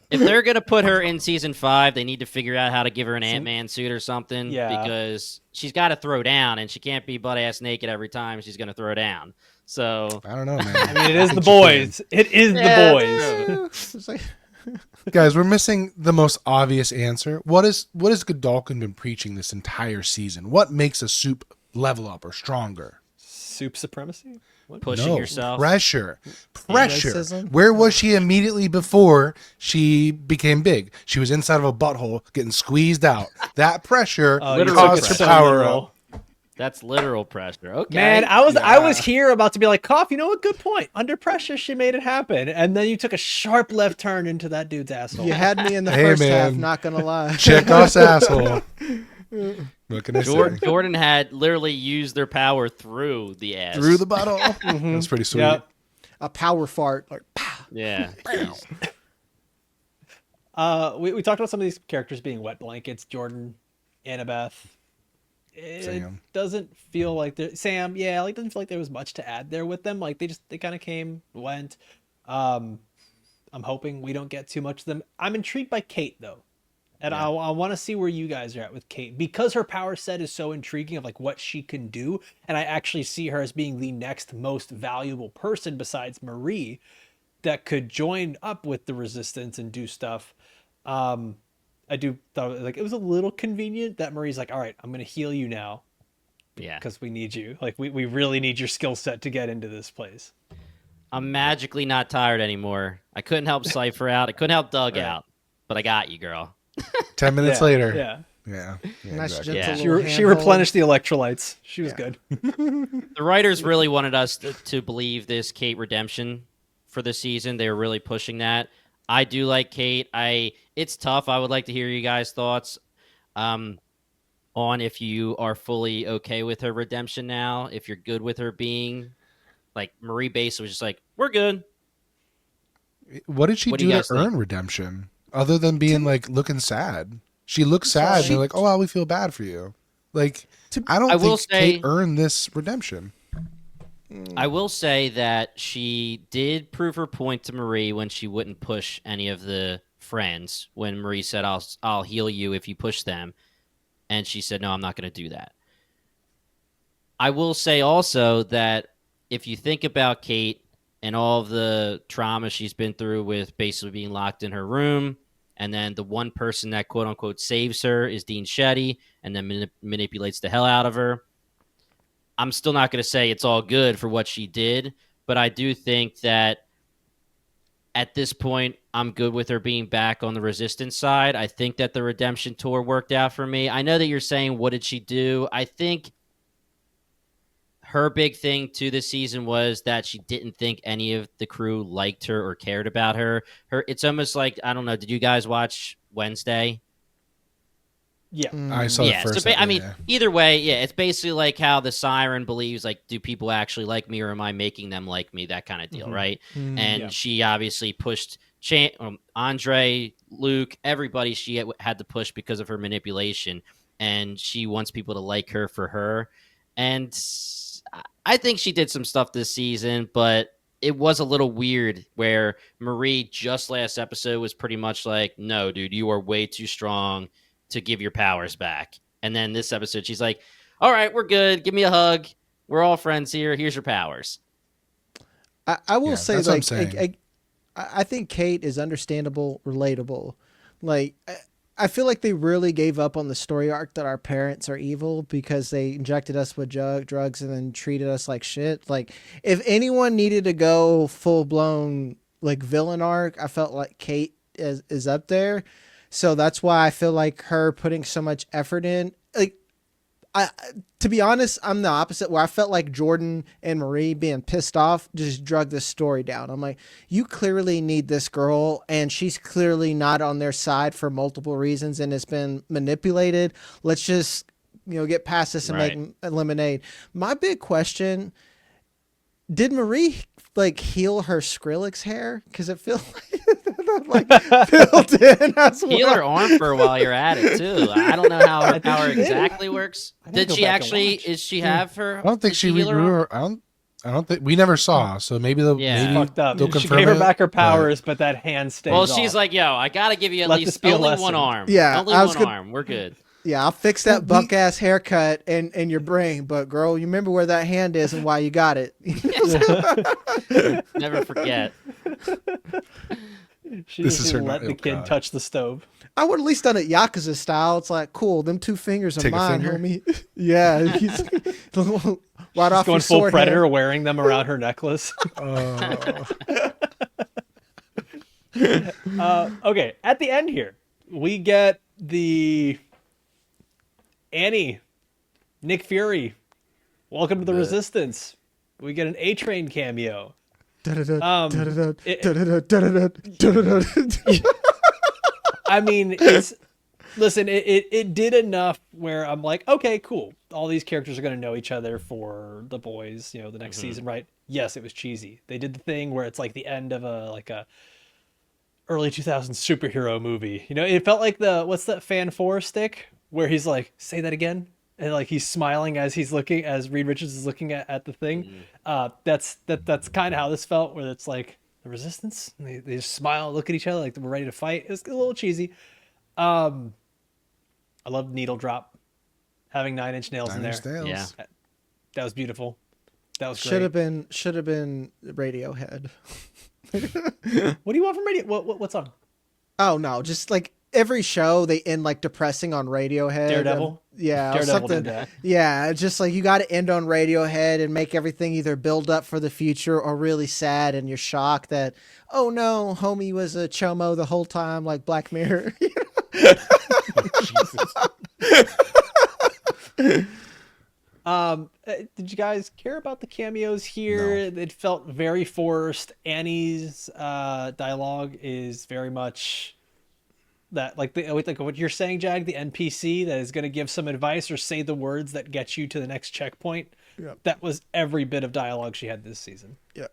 if they're going to put her in season 5, they need to figure out how to give her an Ant-Man suit or something. Yeah. Because she's got to throw down, and she can't be butt-ass naked every time she's going to throw down. So I don't know, man. I mean, it is the boys. It is the boys. It's like, Guys, we're missing the most obvious answer. What has Godolkin been preaching this entire season? What makes a soup level up or stronger? Soup supremacy? What? pushing yourself. Pressure. Racism? Where was she immediately before she became big? She was inside of a butthole getting squeezed out. That pressure You caused took her it so power literal. up. That's literal pressure. Okay. Man, I was here about to be like, Cough, you know what? Good point. Under pressure, she made it happen. And then you took a sharp left turn into that dude's asshole. you had me in the Hey, first half, man. not gonna lie. Chekhov's asshole. What can I Jordan, say? Jordan had literally used their power through the ass. Through the bottle. That's pretty sweet. Yep. A power fart, like pow. Yeah. Jeez. We talked about some of these characters being wet blankets. Jordan, Annabeth. It Sam. doesn't feel like Sam. Yeah, like doesn't feel like there was much to add there with them. Like they kind of came, went. I'm hoping we don't get too much of them. I'm intrigued by Kate though, and Yeah. I want to see where you guys are at with Kate because her power set is so intriguing of like what she can do, and I actually see her as being the next most valuable person besides Marie that could join up with the resistance and do stuff. I do thought like it was a little convenient that Marie's like, all right, I'm gonna heal you now Yeah. because we need you. Like we really need your skill set to get into this place. I'm magically not tired anymore. I couldn't help Cypher out. I couldn't help Doug out. But I got you, girl. 10 minutes Yeah, later. yeah. Yeah. Nice exactly. gentle She, little she handhold. replenished the electrolytes. She was Yeah. good. The writers really wanted us to believe this Kate redemption for the season. They were really pushing that. I do like Kate. It's tough. I would like to hear you guys' thoughts on if you are fully okay with her redemption now, if you're good with her being like Marie basically was just like, we're good. What did she What do do you to guys think? earn redemption other than being like looking sad? She looks sad and they're like, oh, well, we feel bad for you. Like, I don't I will think say- Kate earned this redemption. I will say that she did prove her point to Marie when she wouldn't push any of the friends. When Marie said, "I'll heal you if you push them," and she said, "No, I'm not going to do that." I will say also that if you think about Kate and all of the trauma she's been through with basically being locked in her room, and then the one person that quote unquote saves her is Dean Shetty, and then manipulates the hell out of her. I'm still not going to say it's all good for what she did, but I do think that at this point, I'm good with her being back on the resistance side. I think that the redemption tour worked out for me. I know that you're saying, what did she do? I think her big thing to this season was that she didn't think any of the crew liked her or cared about her. It's almost like, I don't know, did you guys watch Wednesday? Yeah. I saw the Yeah, first. I mean, either way, yeah, it's basically like how the siren believes, like, do people actually like me or am I making them like me? That kind of deal, right? And Yeah. she obviously pushed Andre, Luke, everybody she had to push because of her manipulation. And she wants people to like her for her. And I think she did some stuff this season, but it was a little weird where Marie just last episode was pretty much like, no, dude, you are way too strong to give your powers back. And then this episode, she's like, all right, we're good. Give me a hug. We're all friends here. Here's your powers. I will say, that's what I'm like, saying. I think Kate is understandable, relatable. Like, I feel like they really gave up on the story arc that our parents are evil because they injected us with drugs and then treated us like shit. Like, if anyone needed to go full blown like villain arc, I felt like Kate is up there. So that's why I feel like her putting so much effort in, like, to be honest, I'm the opposite, where I felt like Jordan and Marie being pissed off just drug this story down. I'm like, you clearly need this girl, and she's clearly not on their side for multiple reasons, and it's been manipulated. Let's just, get past this and make lemonade. My big question, did Marie like heal her Skrillex hair? Because it feels like filled in as well. Heal her arm for a while you're at it, too. I don't know how her power exactly works. Did go she back and actually, watch. is she have her? I don't think did she heal her regrew arm? her. I don't think we never saw. So maybe they'll Yeah. maybe Fucked up. they'll She confirm gave her it, back her but- powers, but that hand stays Well, off. she's like, yo, I got to give you at Let this least be a only lesson. one arm. Yeah, Only I was one gonna- arm. We're good. Yeah, I'll fix that buck ass haircut and your brain, but girl, you remember where that hand is and why you got it. Never forget. She This just is her didn't let night- the oh, kid God. touch the stove. I would at least done it Yakuza style. It's like, cool, them 2 fingers are Take a mine, finger? homie. Yeah, he's right off Going your full sword predator, hand. wearing them around her necklace. Okay, at the end here, we get the Annie, Nick Fury. Welcome to the Resistance. We get an A-Train cameo. I mean, Listen, it did enough where I'm like, okay, cool. All these characters are going to know each other for the boys, the next season, right? Yes, it was cheesy. They did the thing where it's like the end of a early 2000s superhero movie. It felt like what's that fan four stick where he's like, say that again, and like he's smiling as Reed Richards is looking at the thing. That's kind of how this felt, where it's like the Resistance. And they just smile, look at each other like we're ready to fight. It's a little cheesy. I love Needle Drop, having 9 Inch Nails in there. Yeah. That was beautiful. That was great. Should have been Radiohead. What do you want from Radio? What song? Oh no, just like every show they end like depressing on Radiohead. Daredevil? Yeah, Daredevil something. did that. Yeah, just like you got to end on Radiohead and make everything either build up for the future or really sad, and you're shocked that, oh no, homie was a chomo the whole time, like Black Mirror. Did you guys care about the cameos here? No. It felt very forced. Annie's dialogue is very much that, like what you're saying, Jag, the NPC that is going to give some advice or say the words that get you to the next checkpoint. Yep. That was every bit of dialogue she had this season. Yeah.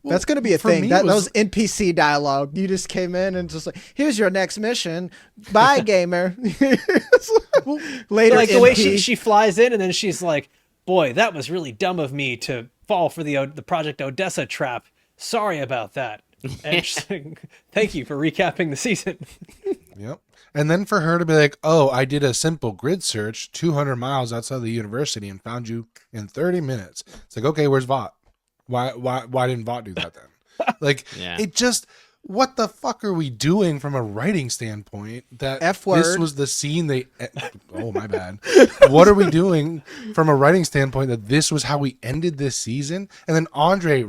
Well, That's going to be a for thing. me, That was NPC dialogue. You just came in and just like, here's your next mission. Bye, gamer. Later, Like the way NP. she flies in and then she's like, boy, that was really dumb of me to fall for the Project Odessa trap. Sorry about that. And she's like, thank you for recapping the season. Yep. And then for her to be like, oh, I did a simple grid search 200 miles outside the university and found you in 30 minutes. It's like, okay, where's Vought? Why didn't Vought do that then? Like, It just, what the fuck are we doing from a writing standpoint that F-word. this was the scene oh, my bad. What are we doing from a writing standpoint that this was how we ended this season? And then atrain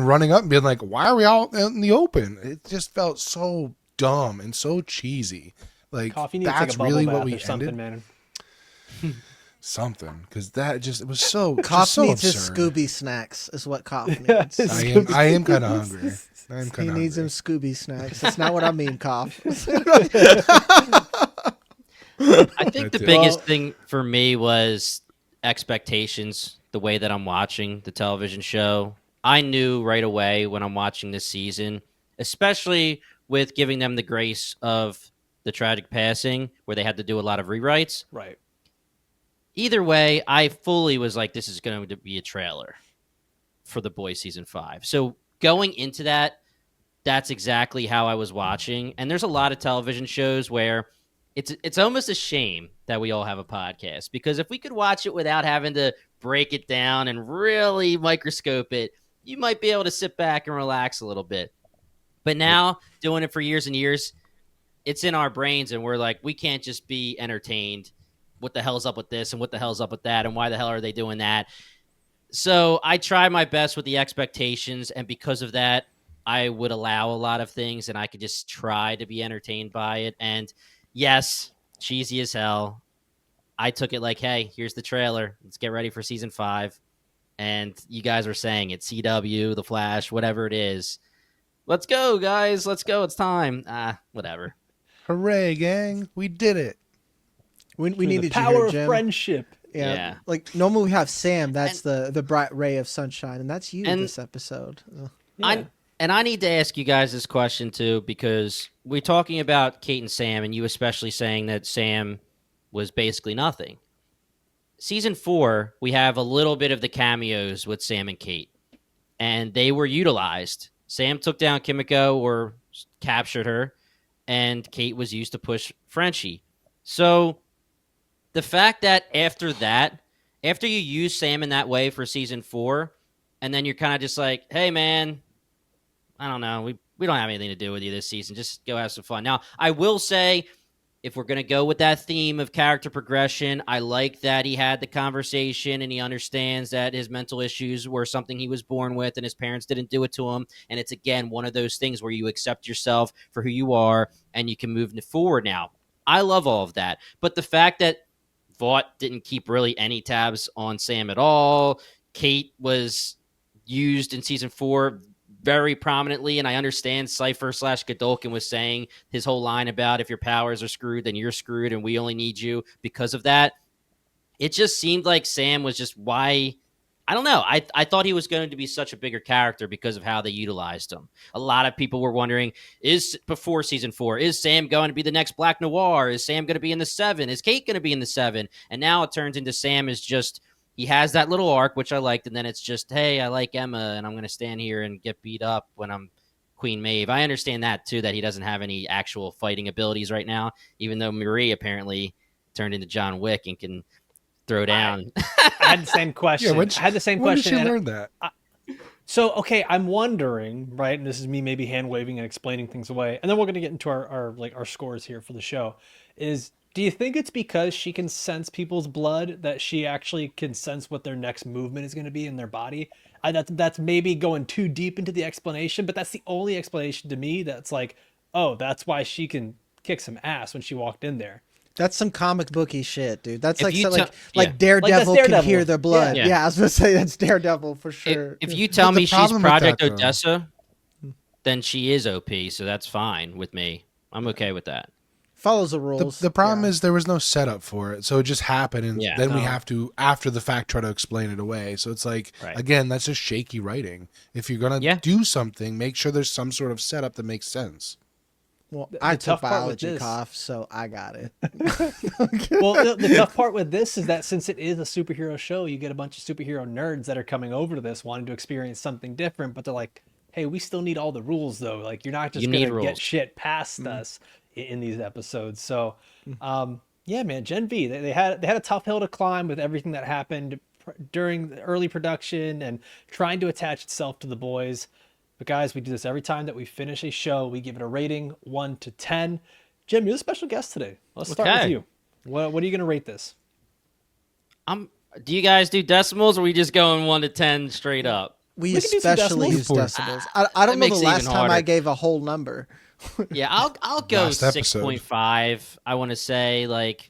running up and being like, why are we all in the open? It just felt so dumb and so cheesy. Like, Coffee needs that's like a bubble really bath what we or something, ended. man. Something, because that just, it was so Cough just so needs his absurd. Scooby snacks, is what Cough needs. I am kind of hungry. He needs him Scooby snacks. That's not what I mean, Cough. I think the That's it. biggest thing for me was expectations, the way that I'm watching the television show. I knew right away when I'm watching this season, especially with giving them the grace of the tragic passing, where they had to do a lot of rewrites. Right. Either way, I fully was like, this is going to be a trailer for The Boys Season 5. So going into that, that's exactly how I was watching. And there's a lot of television shows where it's almost a shame that we all have a podcast, because if we could watch it without having to break it down and really microscope it, you might be able to sit back and relax a little bit. But now, doing it for years and years, it's in our brains, and we're like, we can't just be entertained. What the hell's up with this, and what the hell's up with that, and why the hell are they doing that? So I try my best with the expectations, and because of that, I would allow a lot of things, and I could just try to be entertained by it. And yes, cheesy as hell. I took it like, hey, here's the trailer. Let's get ready for season 5. And you guys are saying it, CW, The Flash, whatever it is. Let's go, guys. Let's go. It's time. Whatever. Hooray, gang. We did it. We needed the you power here, of Jim. friendship. Yeah. Like normally we have Sam. That's the bright ray of sunshine, and that's you this episode. Yeah. I need to ask you guys this question too, because we're talking about Kate and Sam, and you especially saying that Sam was basically nothing. Season 4, we have a little bit of the cameos with Sam and Kate, and they were utilized. Sam took down Kimiko or captured her, and Kate was used to push Frenchie. So the fact that after you use Sam in that way for season 4, and then you're kind of just like, hey, man, I don't know. We don't have anything to do with you this season. Just go have some fun. Now, I will say, if we're going to go with that theme of character progression, I like that he had the conversation and he understands that his mental issues were something he was born with and his parents didn't do it to him. And it's, again, one of those things where you accept yourself for who you are and you can move forward now. I love all of that. But the fact that Vought didn't keep really any tabs on Sam at all, Kate was used in season 4 very prominently, and I understand Cypher / Godolkin was saying his whole line about if your powers are screwed, then you're screwed, and we only need you because of that. It just seemed like Sam was just why. I don't know. I thought he was going to be such a bigger character because of how they utilized him. A lot of people were wondering, before season 4, is Sam going to be the next Black Noir? Is Sam going to be in the 7? Is Kate going to be in the 7? And now it turns into Sam is just, he has that little arc, which I liked, and then it's just, hey, I like Emma, and I'm going to stand here and get beat up when I'm Queen Maeve. I understand that, too, that he doesn't have any actual fighting abilities right now, even though Marie apparently turned into John Wick and can throw down. I had the same question. Yeah, I had the same when question. did she learn that? So, okay, I'm wondering, right, and this is me maybe hand waving and explaining things away, and then we're going to get into our scores here for the show, is do you think it's because she can sense people's blood that she actually can sense what their next movement is going to be in their body? That's maybe going too deep into the explanation, but that's the only explanation to me that's like, oh, that's why she can kick some ass when she walked in there. That's some comic booky shit, dude. That's If like you so, tell- like yeah. Daredevil Like, that's can hear Daredevil. their blood. Yeah. Yeah. I was gonna say that's Daredevil for sure. If you tell But the me she's problem with Project that, though- Odessa, then she is OP, so that's fine with me. I'm okay with that. Follows the rules. The problem Yeah. is there was no setup for it, so it just happened, and Yeah. then we No. have to, after the fact, try to explain it away. So it's like, Right. again, that's just shaky writing. If you're gonna Yeah. do something, make sure there's some sort of setup that makes sense. Well, The I tough took part with biology this- cough, so I got it. Well, the tough part with this is that since it is a superhero show, you get a bunch of superhero nerds that are coming over to this wanting to experience something different, but they're like, hey, we still need all the rules though. Like, you're not just You need gonna get rules. shit past us in these episodes. So yeah, man, Gen V, they had a tough hill to climb with everything that happened during the early production and trying to attach itself to the boys. But guys, we do this every time that we finish a show. We give it a rating 1 to 10. Jim, you're the special guest today. Let's start with Okay. you. What are you going to rate this? Do you guys do decimals, or are we just going 1 to 10 straight up? We We can do some especially decimals. use Before. decimals. I don't That know makes the it last even time I harder. gave a whole number. Yeah, I'll go Last episode. 6.5. I want to say like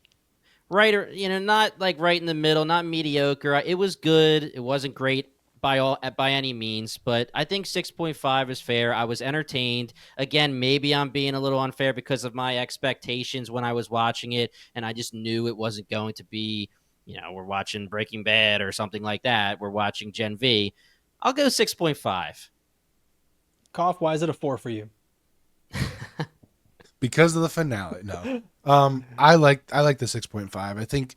right, or not like right in the middle, not mediocre. It was good. It wasn't great by any means, but I think 6.5 is fair. I was entertained. Again, maybe I'm being a little unfair because of my expectations when I was watching it, and I just knew it wasn't going to be, we're watching Breaking Bad or something like that. We're watching Gen V. I'll go 6.5. Cough, why is it a 4 for you? Because of the finale. No. I like the 6.5. I think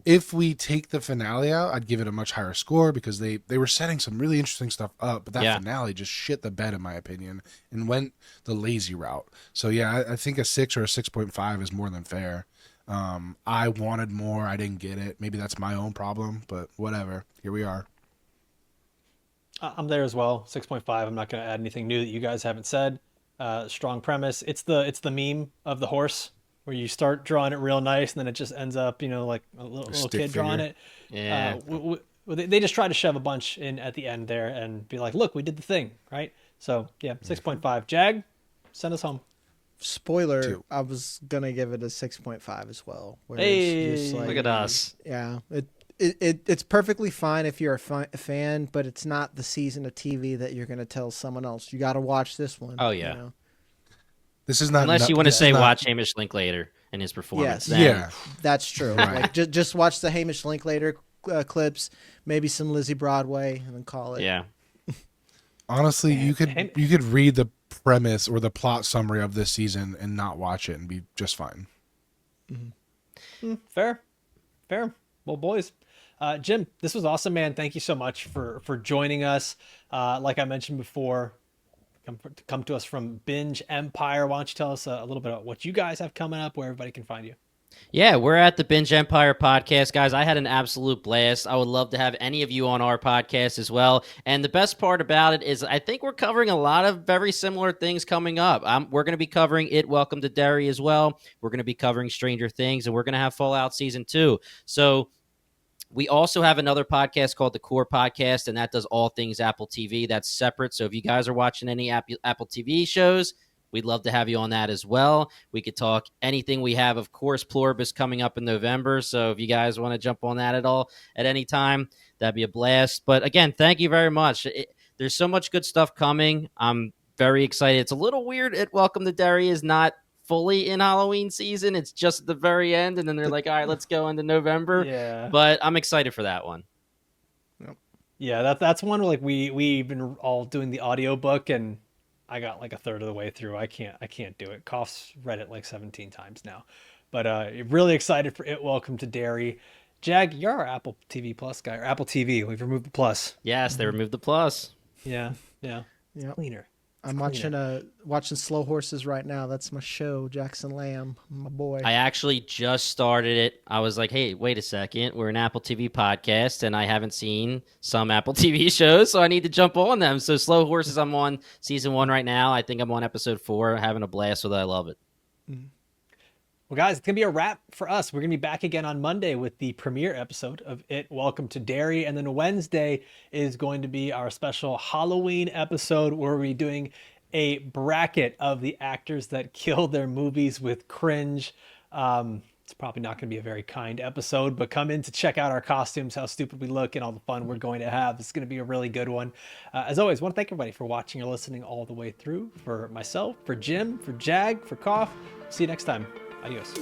if we take the finale out, I'd give it a much higher score because they were setting some really interesting stuff up, but that Yeah. finale just shit the bed in my opinion and went the lazy route. So yeah, I think a 6 or a 6.5 is more than fair. I wanted more, I didn't get it. Maybe that's my own problem, but whatever. Here we are. I'm there as well. 6.5. I'm not going to add anything new that you guys haven't said. Strong premise. It's the meme of the horse where you start drawing it real nice and then it just ends up, like a little stick kid drawing figure. it. Yeah. They just try to shove a bunch in at the end there and be like, look, we did the thing, right? So yeah, 6.5. Jag, send us home. Spoiler, 2. I was gonna give it a 6.5 as well. Where Hey, it's just like, Look at us. yeah, it's perfectly fine if you're a fan, but it's not the season of TV that you're gonna tell someone else. You got to watch this one. Oh, yeah. This is not Unless you want to this is say not- watch Hamish Linklater and his performance. Yes. then- Yeah. That's true. Right. Like just watch the Hamish Linklater clips, maybe some Lizzie Broadway, and then call it. Yeah. Honestly, you Ham- could read the premise or the plot summary of this season and not watch it and be just fine. Fair. Well, boys, Jim, this was awesome, man. Thank you so much for joining us. Like I mentioned before, come to us from Binge Empire. Why don't you tell us a little bit about what you guys have coming up, where everybody can find you? Yeah, we're at the Binge Empire podcast, guys. I had an absolute blast. I would love to have any of you on our podcast as well. And the best part about it is I think we're covering a lot of very similar things coming up. We're going to be covering It, Welcome to Derry as well. We're going to be covering Stranger Things, and we're going to have Fallout Season 2. So we also have another podcast called The Core Podcast, and that does all things Apple TV. That's separate. So if you guys are watching any Apple TV shows, we'd love to have you on that as well. We could talk anything. We have, of course, Pluribus coming up in November. So if you guys want to jump on that at all at any time, that'd be a blast. But again, thank you very much. There's so much good stuff coming. I'm very excited. It's a little weird at Welcome to Derry is not fully in Halloween season. It's just at the very end, and then they're like, all right, let's go into November. Yeah. But I'm excited for that one. Yeah, that's one where, like, we've been all doing the audiobook, and I got like a third of the way through. I can't do it. Cough's read it like 17 times now. But really excited for It Welcome to Derry. Jag, you're our Apple TV Plus guy, or Apple TV. We've removed the plus. Yes, they removed the plus. Yeah. It's Yep. cleaner. I'm watching Slow Horses right now. That's my show, Jackson Lamb, my boy. I actually just started it. I was like, hey, wait a second. We're an Apple TV podcast, and I haven't seen some Apple TV shows, so I need to jump on them. So Slow Horses, I'm on season 1 right now. I think I'm on episode 4, having a blast with it. I love it. Well, guys, it's going to be a wrap for us. We're going to be back again on Monday with the premiere episode of It Welcome to Derry. And then Wednesday is going to be our special Halloween episode where we're doing a bracket of the actors that killed their movies with cringe. It's probably not going to be a very kind episode, but come in to check out our costumes, how stupid we look, and all the fun we're going to have. It's going to be a really good one. As always, I want to thank everybody for watching or listening all the way through. For myself, for Jim, for Jag, for Cough. See you next time. Adios.